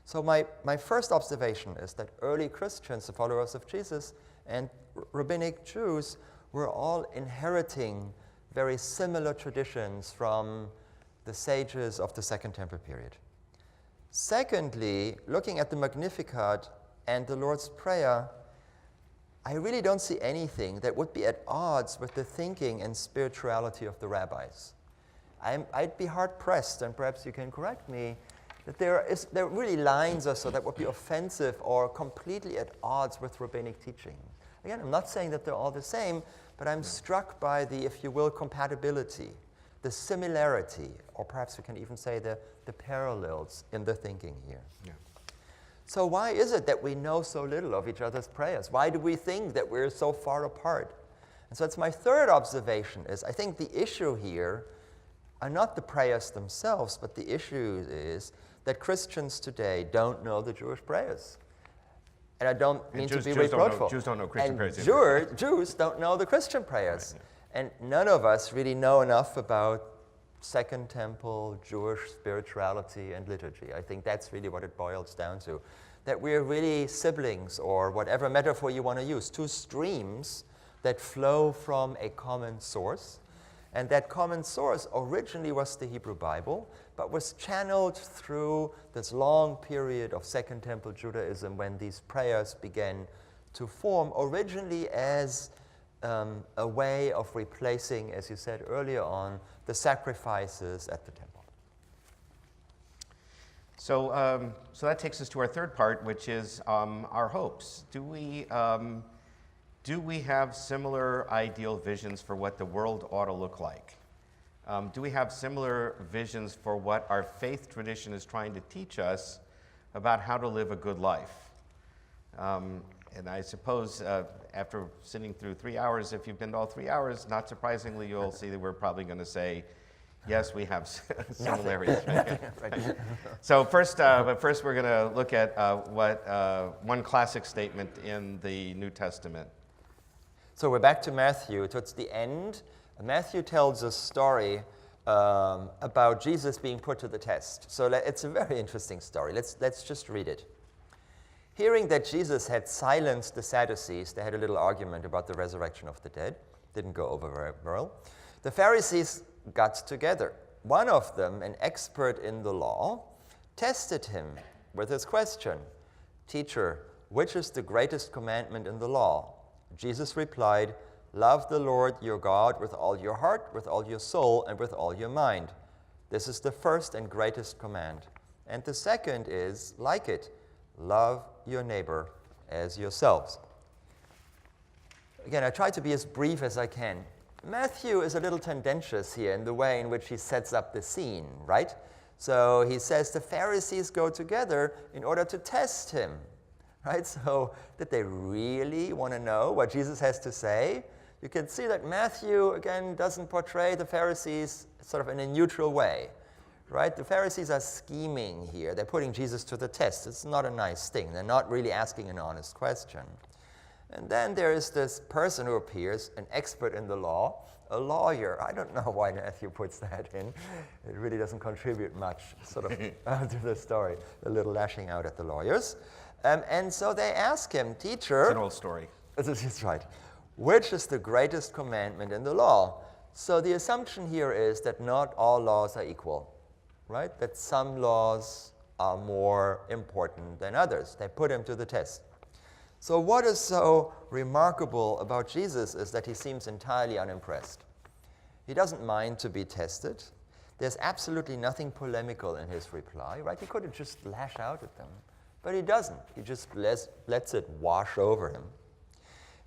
So my first observation is that early Christians, the followers of Jesus, and rabbinic Jews were all inheriting very similar traditions from the sages of the Second Temple period. Secondly, looking at the Magnificat and the Lord's Prayer, I really don't see anything that would be at odds with the thinking and spirituality of the rabbis. I'd be hard-pressed, and perhaps you can correct me, that there are really lines or so that would be offensive or completely at odds with rabbinic teaching. Again, I'm not saying that they're all the same, but I'm struck by the, if you will, compatibility, the similarity, or perhaps we can even say the parallels in the thinking here. Yeah. So why is it that we know so little of each other's prayers? Why do we think that we're so far apart? And so that's my third observation is I think the issue here are not the prayers themselves, but the issue is that Christians today don't know the Jewish prayers. And I don't mean to be reproachful. Jews don't know Christian prayers. Jews don't know the Christian prayers. Right, yeah. And none of us really know enough about Second Temple, Jewish spirituality and liturgy. I think that's really what it boils down to. That we're really siblings, or whatever metaphor you want to use, two streams that flow from a common source. And that common source originally was the Hebrew Bible, but was channeled through this long period of Second Temple Judaism when these prayers began to form, originally as a way of replacing, as you said earlier on, the sacrifices at the temple. So, so that takes us to our third part, which is our hopes. Do we have similar ideal visions for what the world ought to look like? Do we have similar visions for what our faith tradition is trying to teach us about how to live a good life? And I suppose after sitting through 3 hours, if you've been to all 3 hours, not surprisingly, you'll see that we're probably going to say, yes, we have similarities. So first we're going to look at one classic statement in the New Testament. So we're back to Matthew. Towards the end, Matthew tells a story about Jesus being put to the test. So it's a very interesting story. Let's just read it. Hearing that Jesus had silenced the Sadducees, they had a little argument about the resurrection of the dead. Didn't go over very well. The Pharisees got together. One of them, an expert in the law, tested him with this question, "Teacher, which is the greatest commandment in the law?" Jesus replied, "Love the Lord your God with all your heart, with all your soul, and with all your mind. This is the first and greatest command. And the second is like it, love your neighbor as yourselves." Again, I try to be as brief as I can. Matthew is a little tendentious here in the way in which he sets up the scene, right? So he says the Pharisees go together in order to test him, right? So did they really want to know what Jesus has to say? You can see that Matthew, again, doesn't portray the Pharisees sort of in a neutral way, right? The Pharisees are scheming here. They're putting Jesus to the test. It's not a nice thing. They're not really asking an honest question. And then there is this person who appears, an expert in the law, a lawyer. I don't know why Matthew puts that in. It really doesn't contribute much sort of to the story, a little lashing out at the lawyers. And so they ask him, "Teacher..." It's an old story. That's right. "Which is the greatest commandment in the law?" So the assumption here is that not all laws are equal, right? That some laws are more important than others. They put him to the test. So what is so remarkable about Jesus is that he seems entirely unimpressed. He doesn't mind to be tested. There's absolutely nothing polemical in his reply, right? He could have just lashed out at them, but he doesn't. He just lets it wash over him.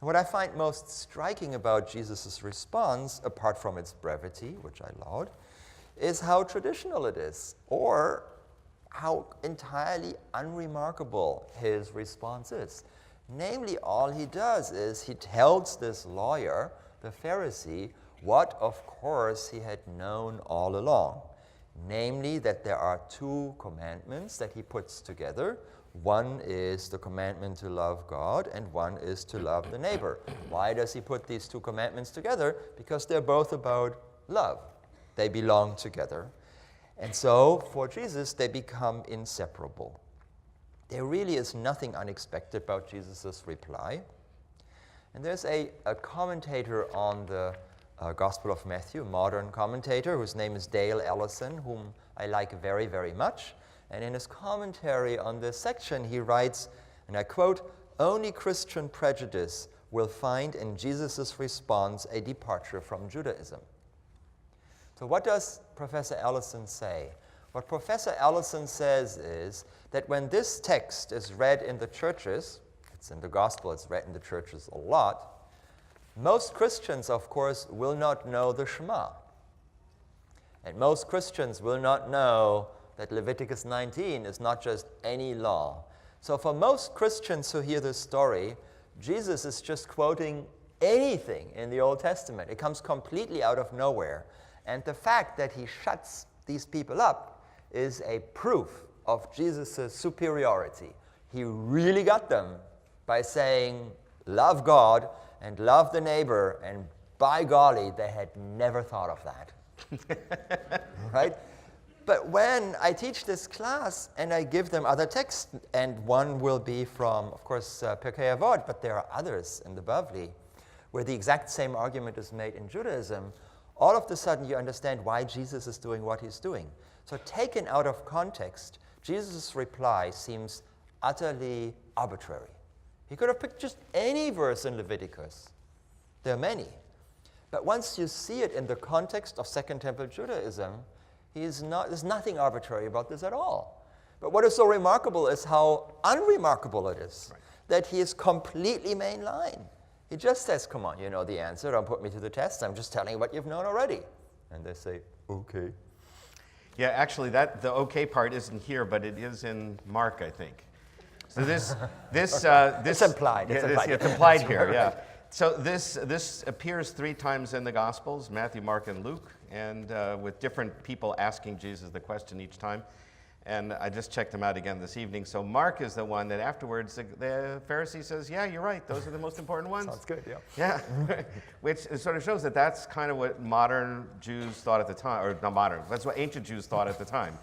And what I find most striking about Jesus' response, apart from its brevity, which I laud, is how traditional it is, or how entirely unremarkable his response is. Namely, all he does is he tells this lawyer, the Pharisee, what of course he had known all along. Namely, that there are two commandments that he puts together. One is the commandment to love God, and one is to love the neighbor. Why does he put these two commandments together? Because they're both about love. They belong together. And so, for Jesus, they become inseparable. There really is nothing unexpected about Jesus' reply. And there's a commentator on the Gospel of Matthew, a modern commentator, whose name is Dale Ellison, whom I like very, very much. And in his commentary on this section, he writes, and I quote, "Only Christian prejudice will find in Jesus' response a departure from Judaism." So what does Professor Ellison say? What Professor Ellison says is that when this text is read in the churches, it's in the gospel, it's read in the churches a lot, most Christians, of course, will not know the Shema. And most Christians will not know that Leviticus 19 is not just any law. So for most Christians who hear this story, Jesus is just quoting anything in the Old Testament. It comes completely out of nowhere. And the fact that he shuts these people up is a proof of Jesus' superiority. He really got them by saying, love God and love the neighbor, and by golly, they had never thought of that. Right? But when I teach this class and I give them other texts, and one will be from, of course, Pirkei Avot, but there are others in the Bavli, where the exact same argument is made in Judaism, all of a sudden you understand why Jesus is doing what he's doing. So taken out of context, Jesus' reply seems utterly arbitrary. He could have picked just any verse in Leviticus. There are many. But once you see it in the context of Second Temple Judaism, there's nothing arbitrary about this at all. But what is so remarkable is how unremarkable it is, right, that he is completely mainline. He just says, come on, you know the answer, don't put me to the test, I'm just telling you what you've known already. And they say, okay. Yeah, actually, the okay part isn't here, but it is in Mark, I think. So this it's implied. It's implied here, yeah. So this appears 3 times in the Gospels, Matthew, Mark, and Luke, and with different people asking Jesus the question each time. And I just checked them out again this evening. So Mark is the one that afterwards the Pharisee says, yeah, you're right, those are the most important ones. Sounds good, yeah. Yeah, which sort of shows that that's kind of what modern Jews thought at the time, or not modern, that's what ancient Jews thought at the time.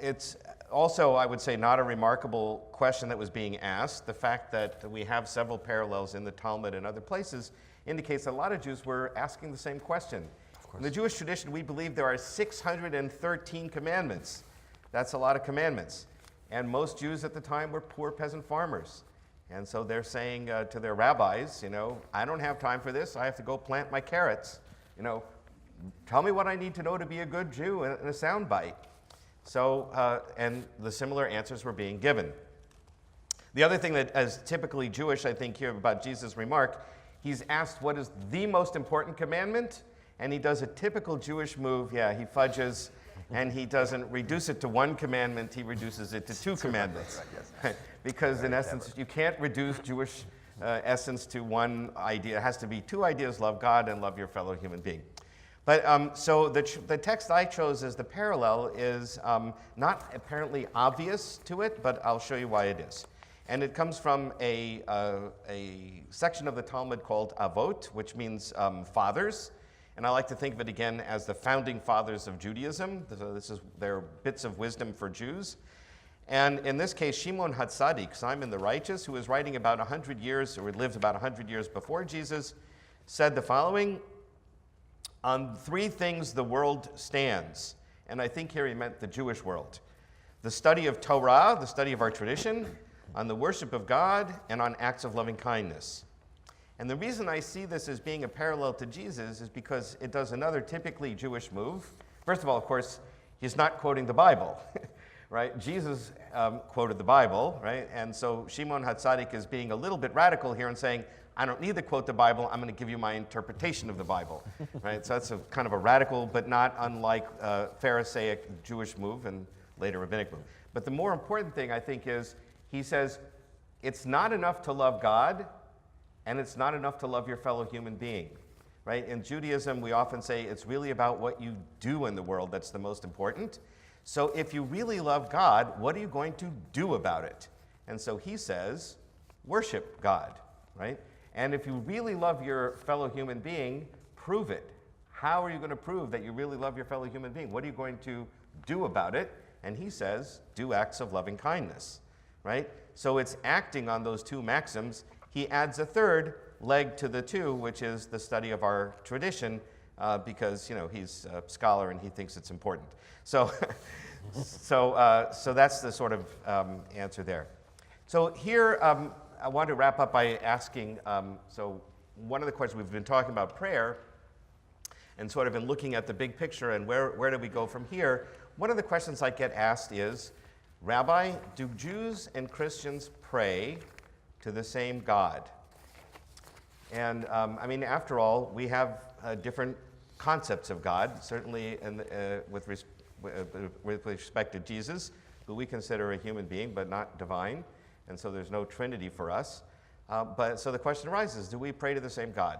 It's also, I would say, not a remarkable question that was being asked. The fact that we have several parallels in the Talmud and other places indicates that a lot of Jews were asking the same question. In the Jewish tradition, we believe there are 613 commandments. That's a lot of commandments. And most Jews at the time were poor peasant farmers. And so they're saying to their rabbis, you know, I don't have time for this. I have to go plant my carrots. You know, tell me what I need to know to be a good Jew in a soundbite. So, and the similar answers were being given. The other thing that is typically Jewish, I think, here about Jesus' remark, he's asked what is the most important commandment, and he does a typical Jewish move. Yeah, he fudges, and he doesn't reduce it to one commandment, he reduces it to 2 commandments. Right, yes. Because in essence, you can't reduce Jewish essence to one idea. It has to be 2 ideas, love God and love your fellow human being. But so the text I chose as the parallel is not apparently obvious to it, but I'll show you why it is. And it comes from a section of the Talmud called Avot, which means fathers. And I like to think of it again as the founding fathers of Judaism. They're bits of wisdom for Jews. And in this case, Shimon HaTzadik, Simon the Righteous, who was writing about 100 years, or lived about 100 years before Jesus, said the following: on 3 things the world stands: And I think here he meant the Jewish world. The study of Torah, the study of our tradition, on the worship of God, and on acts of loving kindness. And the reason I see this as being a parallel to Jesus is because it does another typically Jewish move. First of all, of course, he's not quoting the Bible, right? Jesus quoted the Bible, right? And so Shimon HaTzadik is being a little bit radical here and saying, I don't need to quote the Bible, I'm going to give you my interpretation of the Bible, right? So that's a kind of a radical, but not unlike Pharisaic Jewish move and later rabbinic move. But the more important thing, I think, is he says, it's not enough to love God, and it's not enough to love your fellow human being, right? In Judaism, we often say it's really about what you do in the world that's the most important. So if you really love God, what are you going to do about it? And so he says, worship God, right? And if you really love your fellow human being, prove it. How are you going to prove that you really love your fellow human being? What are you going to do about it? And he says, do acts of loving kindness, right? So it's acting on those two maxims. He adds a third leg to the two, which is the study of our tradition, because he's a scholar and he thinks it's important. So, so that's the sort of answer there. So here I want to wrap up by asking. So one of the questions we've been talking about prayer, and sort of been looking at the big picture and where do we go from here. One of the questions I get asked is, Rabbi, do Jews and Christians pray to the same God? And I mean, after all, we have different concepts of God, certainly with respect to Jesus, who we consider a human being but not divine, and so there's no Trinity for us. But so the question arises, do we pray to the same God?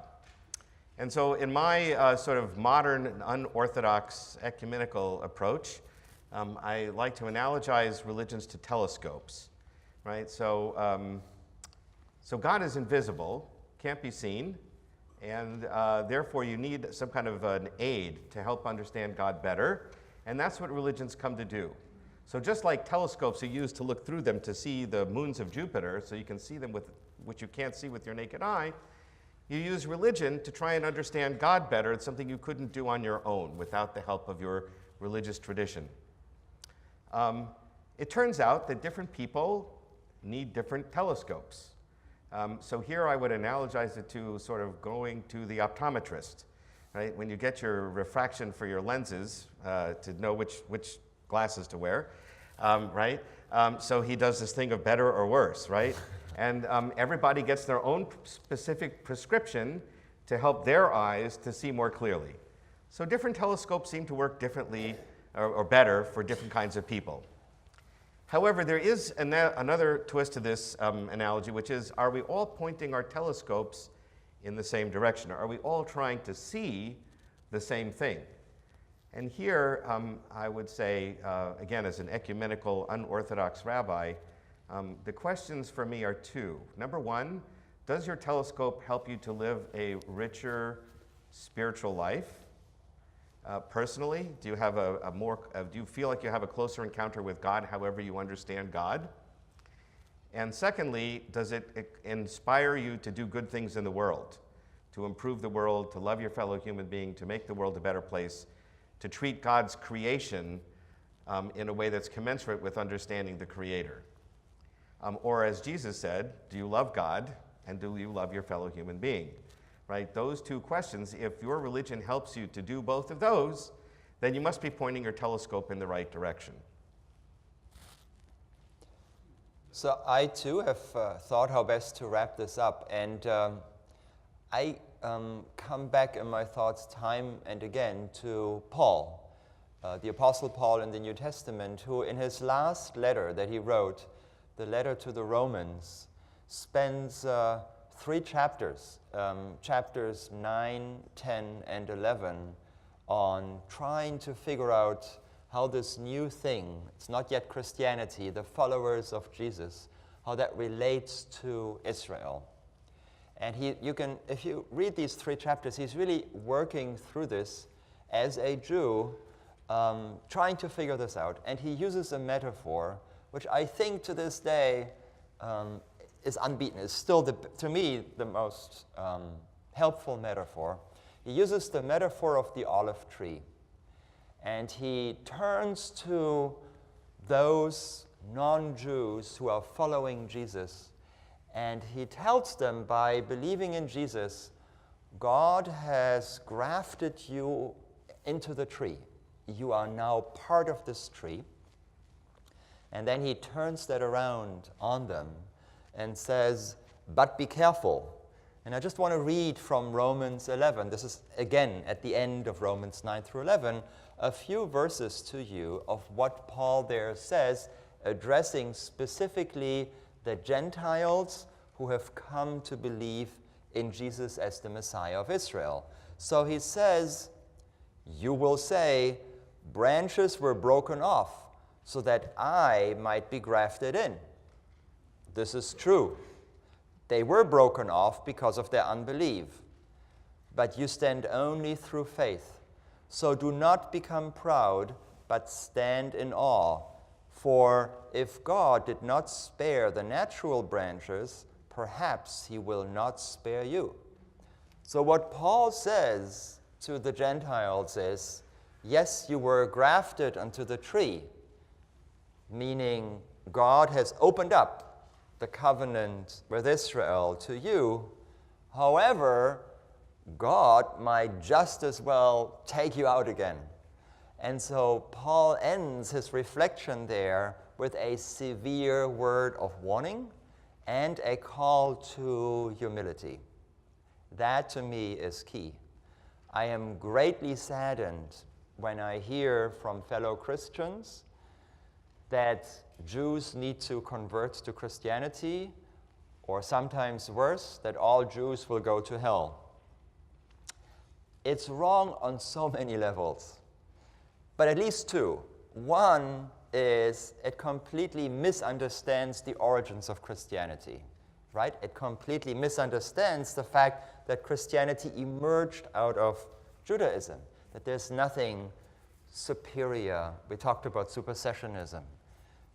And so in my sort of modern, unorthodox, ecumenical approach, I like to analogize religions to telescopes, right? So, so God is invisible, can't be seen, and therefore you need some kind of an aid to help understand God better, and that's what religions come to do. So just like telescopes are used to look through them to see the moons of Jupiter, so you can see them with which you can't see with your naked eye, you use religion to try and understand God better. It's something you couldn't do on your own without the help of your religious tradition. It turns out that different people need different telescopes. So here I would analogize it to sort of going to the optometrist, right? When you get your refraction for your lenses to know which glasses to wear, right? So he does this thing of better or worse, right? And everybody gets their own specific prescription to help their eyes to see more clearly. So different telescopes seem to work differently or better for different kinds of people. However, there is another twist to this analogy, which is, are we all pointing our telescopes in the same direction? Are we all trying to see the same thing? And here, I would say, again, as an ecumenical, unorthodox rabbi, the questions for me are two. Number one, does your telescope help you to live a richer spiritual life? Personally, do you have do you feel like you have a closer encounter with God, however you understand God? And secondly, does it inspire you to do good things in the world, to improve the world, to love your fellow human being, to make the world a better place, to treat God's creation in a way that's commensurate with understanding the Creator? Or as Jesus said, do you love God and do you love your fellow human being? Right? Those two questions, if your religion helps you to do both of those, then you must be pointing your telescope in the right direction. So I too have thought how best to wrap this up, and I come back in my thoughts time and again to Paul, the Apostle Paul in the New Testament, who in his last letter that he wrote, the letter to the Romans, spends 3 chapters, chapters 9, 10, and 11, on trying to figure out how this new thing, it's not yet Christianity, the followers of Jesus, how that relates to Israel. And if you read these 3 chapters, he's really working through this as a Jew, trying to figure this out. And he uses a metaphor, which I think to this day is unbeaten. It's still, to me, the most helpful metaphor. He uses the metaphor of the olive tree. And he turns to those non-Jews who are following Jesus, and he tells them, by believing in Jesus, God has grafted you into the tree. You are now part of this tree. And then he turns that around on them and says, but be careful. And I just want to read from Romans 11. This is, again, at the end of Romans 9 through 11, a few verses to you of what Paul there says, addressing specifically the Gentiles who have come to believe in Jesus as the Messiah of Israel. So he says, you will say, branches were broken off so that I might be grafted in. This is true. They were broken off because of their unbelief. But you stand only through faith. So do not become proud, but stand in awe. For if God did not spare the natural branches, perhaps he will not spare you. So what Paul says to the Gentiles is, yes, you were grafted unto the tree, meaning God has opened up the covenant with Israel to you. However, God might just as well take you out again. And so Paul ends his reflection there with a severe word of warning and a call to humility. That to me is key. I am greatly saddened when I hear from fellow Christians that Jews need to convert to Christianity, or sometimes worse, that all Jews will go to hell. It's wrong on so many levels, but at least two. One is it completely misunderstands the origins of Christianity, right? It completely misunderstands the fact that Christianity emerged out of Judaism, that there's nothing superior. We talked about supersessionism,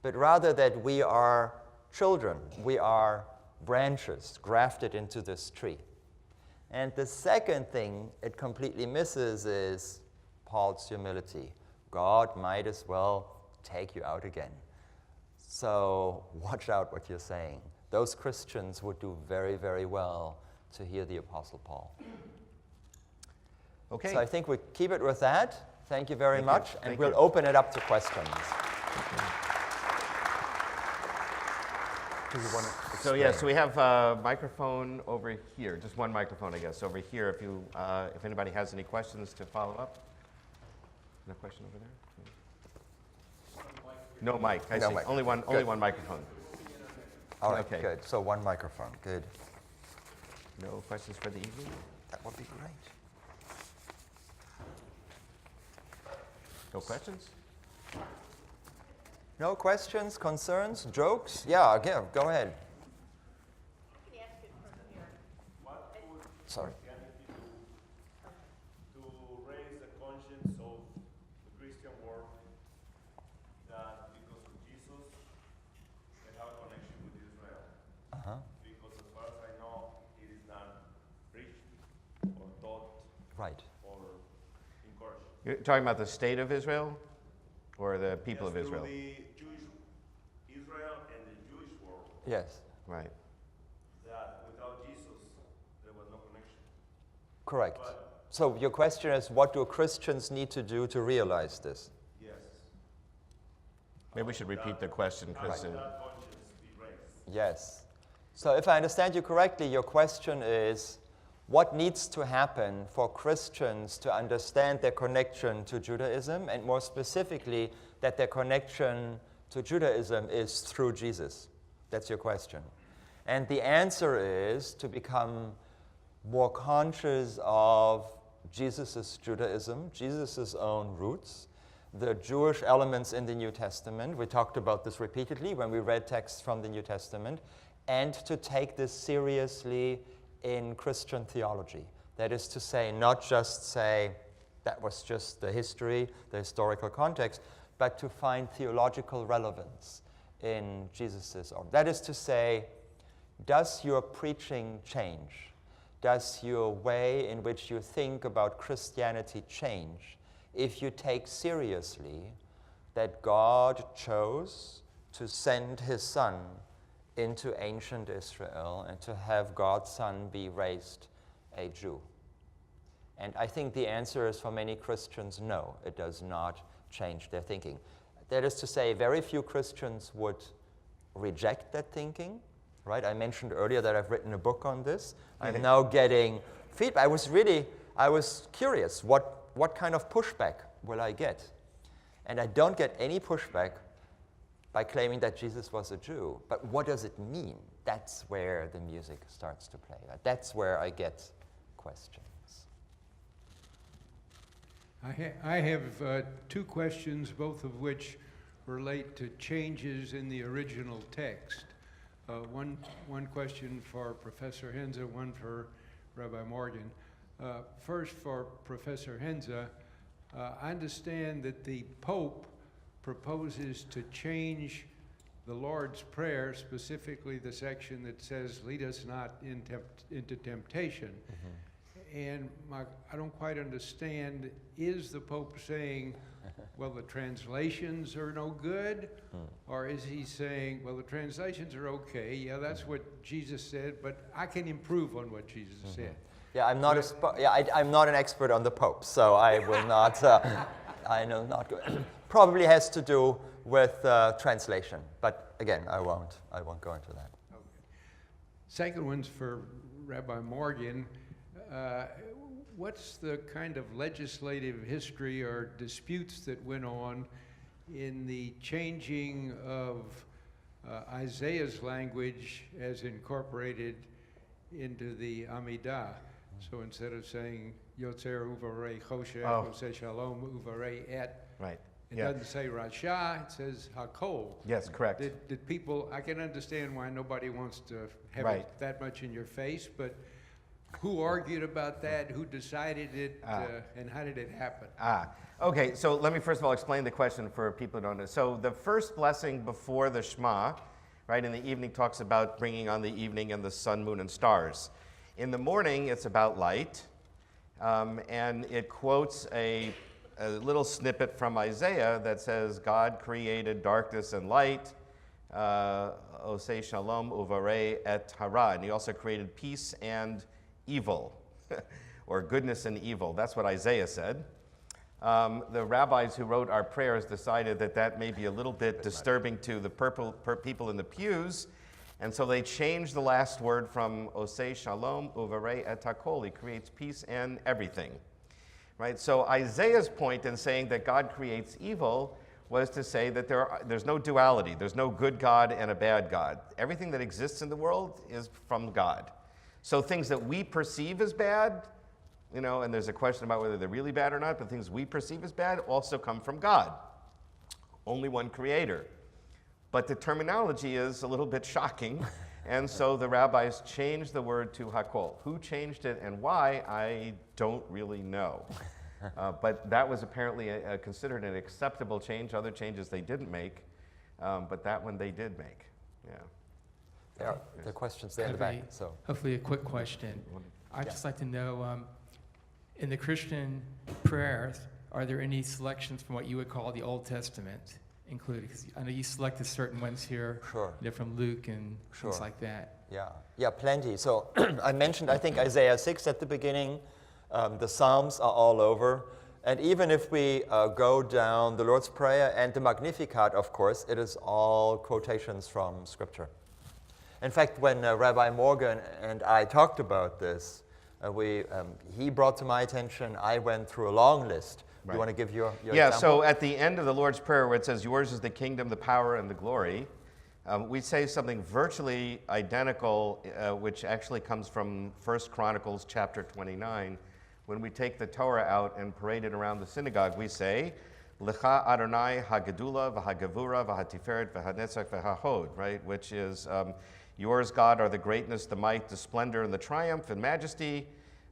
but rather that we are children, we are branches grafted into this tree. And the second thing it completely misses is Paul's humility. God might as well take you out again. So watch out what you're saying. Those Christians would do very, very well to hear the Apostle Paul. Okay. So I think we keep it with that. Thank you very much. And Thank we'll you. open it up to questions. Do you want to So yeah, so we have a microphone over here, just one microphone, I guess, over here. If anybody has any questions to follow up. No question over there? No mic. I No see. mic. Only one microphone. All right, Okay. good. So one microphone, good. No questions for the evening? That would be great. No questions? No questions, concerns, jokes? Yeah, again, go ahead. I can ask it from here. What would Sorry. Christianity do to raise the conscience of the Christian world that because of Jesus they have a connection with Israel? Uh-huh. Because as far as I know, it is not preached or taught Right. or encouraged. You're talking about the state of Israel or the people of Yes, Israel? through the Jewish Israel and the Jewish world, Yes, Right. that without Jesus there was no connection. correct. But So your question is, what do Christians need to do to realize this? yes, Maybe we should repeat the question because that conscience be raised. Yes. So if I understand you correctly, your question is, what needs to happen for Christians to understand their connection to Judaism, and more specifically, that their connection to Judaism is through Jesus? That's your question. And the answer is to become more conscious of Jesus' Judaism, Jesus' own roots, the Jewish elements in the New Testament. We talked about this repeatedly when we read texts from the New Testament, and to take this seriously in Christian theology. That is to say, not just say that was just the history, the historical context, but to find theological relevance in Jesus'. That is to say, does your preaching change? Does your way in which you think about Christianity change if you take seriously that God chose to send his son into ancient Israel and to have God's son be raised a Jew. And I think the answer is for many Christians, no, it does not change their thinking. That is to say, very few Christians would reject that thinking, right? I mentioned earlier that I've written a book on this. I'm now getting feedback. I was curious, what kind of pushback will I get? And I don't get any pushback by claiming that Jesus was a Jew. But what does it mean? That's where the music starts to play. That's where I get questions. I have two questions, both of which relate to changes in the original text. One question for Professor Henze, one for Rabbi Morgan. First, for Professor Henze, I understand that the Pope proposes to change the Lord's Prayer, specifically the section that says, "Lead us not into temptation." And I don't quite understand, is the Pope saying, well, the translations are no good? Or is he saying, well, the translations are okay, yeah, that's what Jesus said, but I can improve on what Jesus said? Yeah, I'm not I'm not an expert on the Pope, so I will not. I know not good. Probably has to do with translation, but again, I won't go into that. Okay. Second one's for Rabbi Morgan. What's the kind of legislative history or disputes that went on in the changing of Isaiah's language as incorporated into the Amidah? So instead of saying Yotzer Uvarei Choshech, Oseh Shalom Uvarei Et, Right. it doesn't say Rasha, it says Hakol. Yes, correct. Did people, I can understand why nobody wants to have Right. it that much in your face, but who argued about that? Who decided it? And how did it happen? Okay, so let me first of all explain the question for people who don't know. So the first blessing before the Shema, right, in the evening talks about bringing on the evening and the sun, moon, and stars. In the morning, it's about light, and it quotes a little snippet from Isaiah that says, God created darkness and light, Oseh Shalom Uvarei et Hara. And he also created peace and evil, or goodness and evil. That's what Isaiah said. The rabbis who wrote our prayers decided that that may be a little bit disturbing to the people in the pews, and so they changed the last word from Oseh Shalom Uvarei et Hakol. He creates peace and everything. Right? So Isaiah's point in saying that God creates evil was to say that there's no duality. There's no good God and a bad God. Everything that exists in the world is from God. So things that we perceive as bad, you know, and there's a question about whether they're really bad or not, but things we perceive as bad also come from God. Only one creator. But the terminology is a little bit shocking, and so the rabbis changed the word to Hakol. Who changed it and why, I don't really know. But that was apparently considered an acceptable change. Other changes they didn't make, but that one they did make. Yeah. There are questions there in the back. So Hopefully a quick question. I'd just like to know, in the Christian prayers, are there any selections from what you would call the Old Testament included? Because I know you selected certain ones here, Sure. From Luke and things Sure. like that. yeah, plenty. So I mentioned, I think, Isaiah 6 at the beginning. The Psalms are all over. And even if we go down the Lord's Prayer and the Magnificat, of course, it is all quotations from Scripture. In fact, when Rabbi Morgan and I talked about this, he brought to my attention, I went through a long list. Right. You want to give your Yeah, example? so at the end of the Lord's Prayer where it says, yours is the kingdom, the power, and the glory, we say something virtually identical, which actually comes from 1 Chronicles chapter 29. When we take the Torah out and parade it around the synagogue, we say, Lecha Adonai hagedula v'hagavura v'hatiferet v'hanetzach v'hahod, right? Which is, yours, God, are the greatness, the might, the splendor, and the triumph and majesty,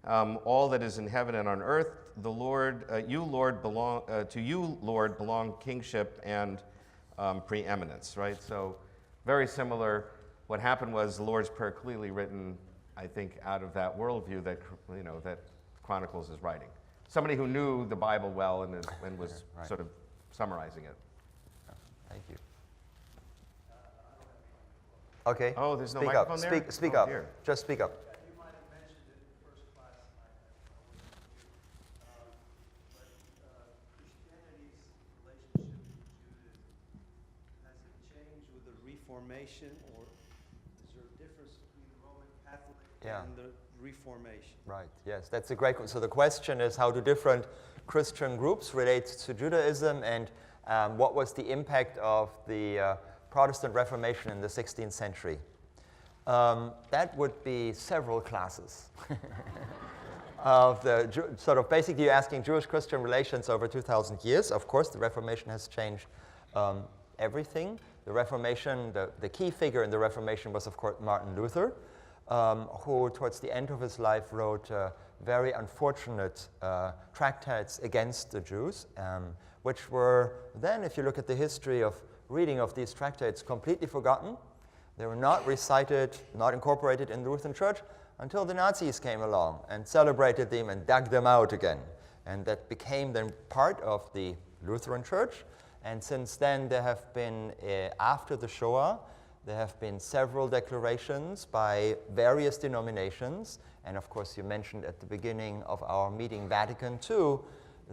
all that is in heaven and on earth. The Lord, to you, Lord, belong kingship and preeminence, right? So very similar. What happened was the Lord's Prayer clearly written, I think, out of that worldview that, that Chronicles is writing. somebody who knew the Bible well and was Right. sort of summarizing it. Thank you. Okay. Oh, there's no speak microphone up. there? Speak Oh, up. dear. Just speak up. You might have mentioned it in the first class, and I wasn't here. But Christianity's relationship with Judaism, has it changed with the Reformation, or is there a difference between the Roman Catholic Yeah. and the Reformation? Right, yes, that's a great question. So the question is, how do different Christian groups relate to Judaism, and what was the impact of the Protestant Reformation in the 16th century? That would be several classes of the sort of basically you're asking Jewish-Christian relations over 2,000 years. Of course, the Reformation has changed everything. The Reformation, the key figure in the Reformation was, of course, Martin Luther, who towards the end of his life wrote very unfortunate tractates against the Jews, which were then, if you look at the history of reading of these tractates, completely forgotten. They were not recited, not incorporated in the Lutheran Church until the Nazis came along and celebrated them and dug them out again. And that became then part of the Lutheran Church. And since then, there have been, after the Shoah, there have been several declarations by various denominations. And of course, you mentioned at the beginning of our meeting Vatican II,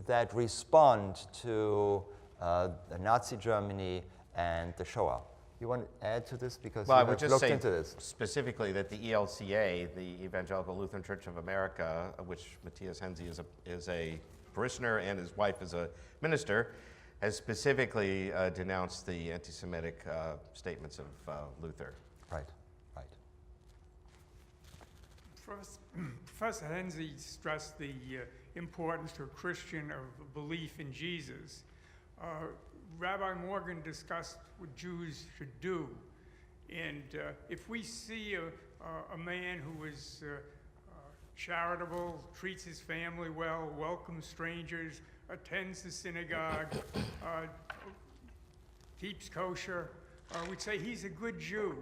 that respond to the Nazi Germany and the Shoah. You want to add to this, because Well, I you would have just looked say into this? specifically that the ELCA, the Evangelical Lutheran Church of America, of which Matthias Henze is a parishioner and his wife is a minister, has specifically denounced the anti-Semitic statements of Luther. Right, right. Professor Henze stressed the importance to a Christian of belief in Jesus. Rabbi Morgan discussed what Jews should do. And if we see a man who is charitable, treats his family well, welcomes strangers, attends the synagogue, keeps kosher, we'd say he's a good Jew.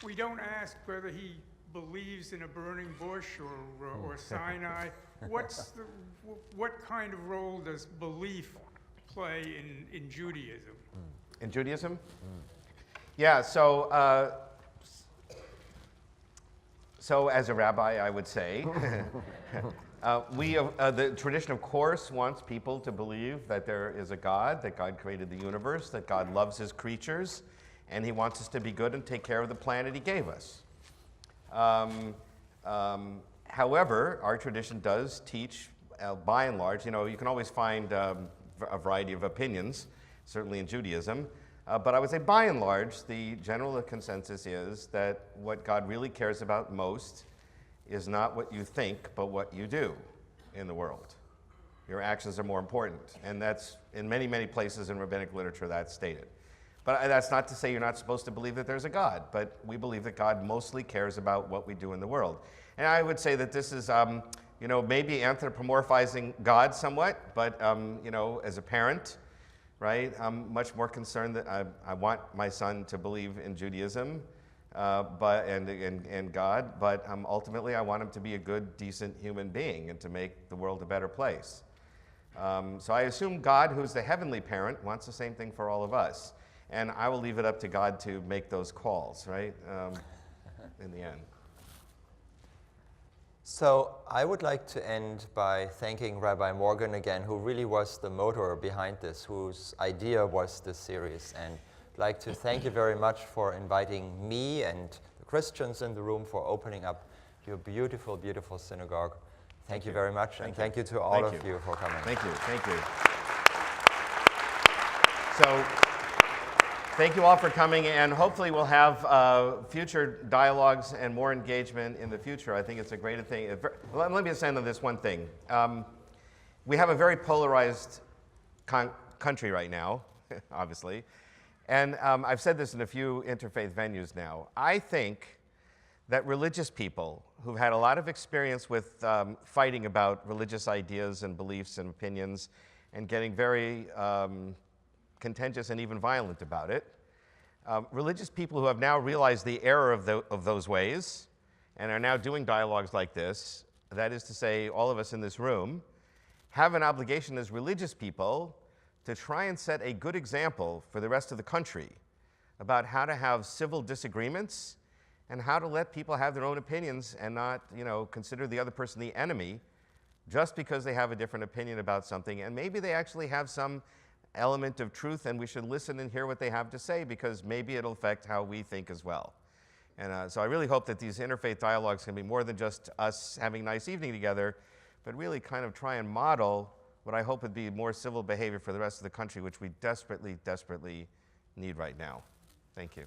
We don't ask whether he believes in a burning bush or Sinai. What kind of role does belief play in Judaism? In Judaism? Yeah, so as a rabbi, I would say, the tradition, of course, wants people to believe that there is a God, that God created the universe, that God loves his creatures, and he wants us to be good and take care of the planet he gave us. However, our tradition does teach, by and large, you can always find a variety of opinions, certainly in Judaism, but I would say by and large, the general consensus is that what God really cares about most is not what you think, but what you do in the world. Your actions are more important, and that's, in many, many places in rabbinic literature, that's stated. But that's not to say you're not supposed to believe that there's a God, but we believe that God mostly cares about what we do in the world. And I would say that this is, maybe anthropomorphizing God somewhat, but, as a parent, right, I'm much more concerned that I want my son to believe in Judaism and God, but ultimately I want him to be a good, decent human being and to make the world a better place. So I assume God, who's the heavenly parent, wants the same thing for all of us. And I will leave it up to God to make those calls, right, in the end. So I would like to end by thanking Rabbi Morgan again, who really was the motor behind this, whose idea was this series. And I'd like to thank you very much for inviting me and the Christians in the room for opening up your beautiful, beautiful synagogue. Thank you very much, and thank you to all of you for coming. Thank you, thank you. So, thank you all for coming, and hopefully we'll have future dialogues and more engagement in the future. I think it's a great thing. Let me just end on this one thing. We have a very polarized country right now, obviously, and I've said this in a few interfaith venues now. I think that religious people who've had a lot of experience with fighting about religious ideas and beliefs and opinions and getting very contentious and even violent about it, religious people who have now realized the error of those ways and are now doing dialogues like this, that is to say, all of us in this room, have an obligation as religious people to try and set a good example for the rest of the country about how to have civil disagreements and how to let people have their own opinions and not, consider the other person the enemy just because they have a different opinion about something. And maybe they actually have some element of truth, and we should listen and hear what they have to say, because maybe it'll affect how we think as well. And so I really hope that these interfaith dialogues can be more than just us having a nice evening together, but really kind of try and model what I hope would be more civil behavior for the rest of the country, which we desperately, desperately need right now. Thank you.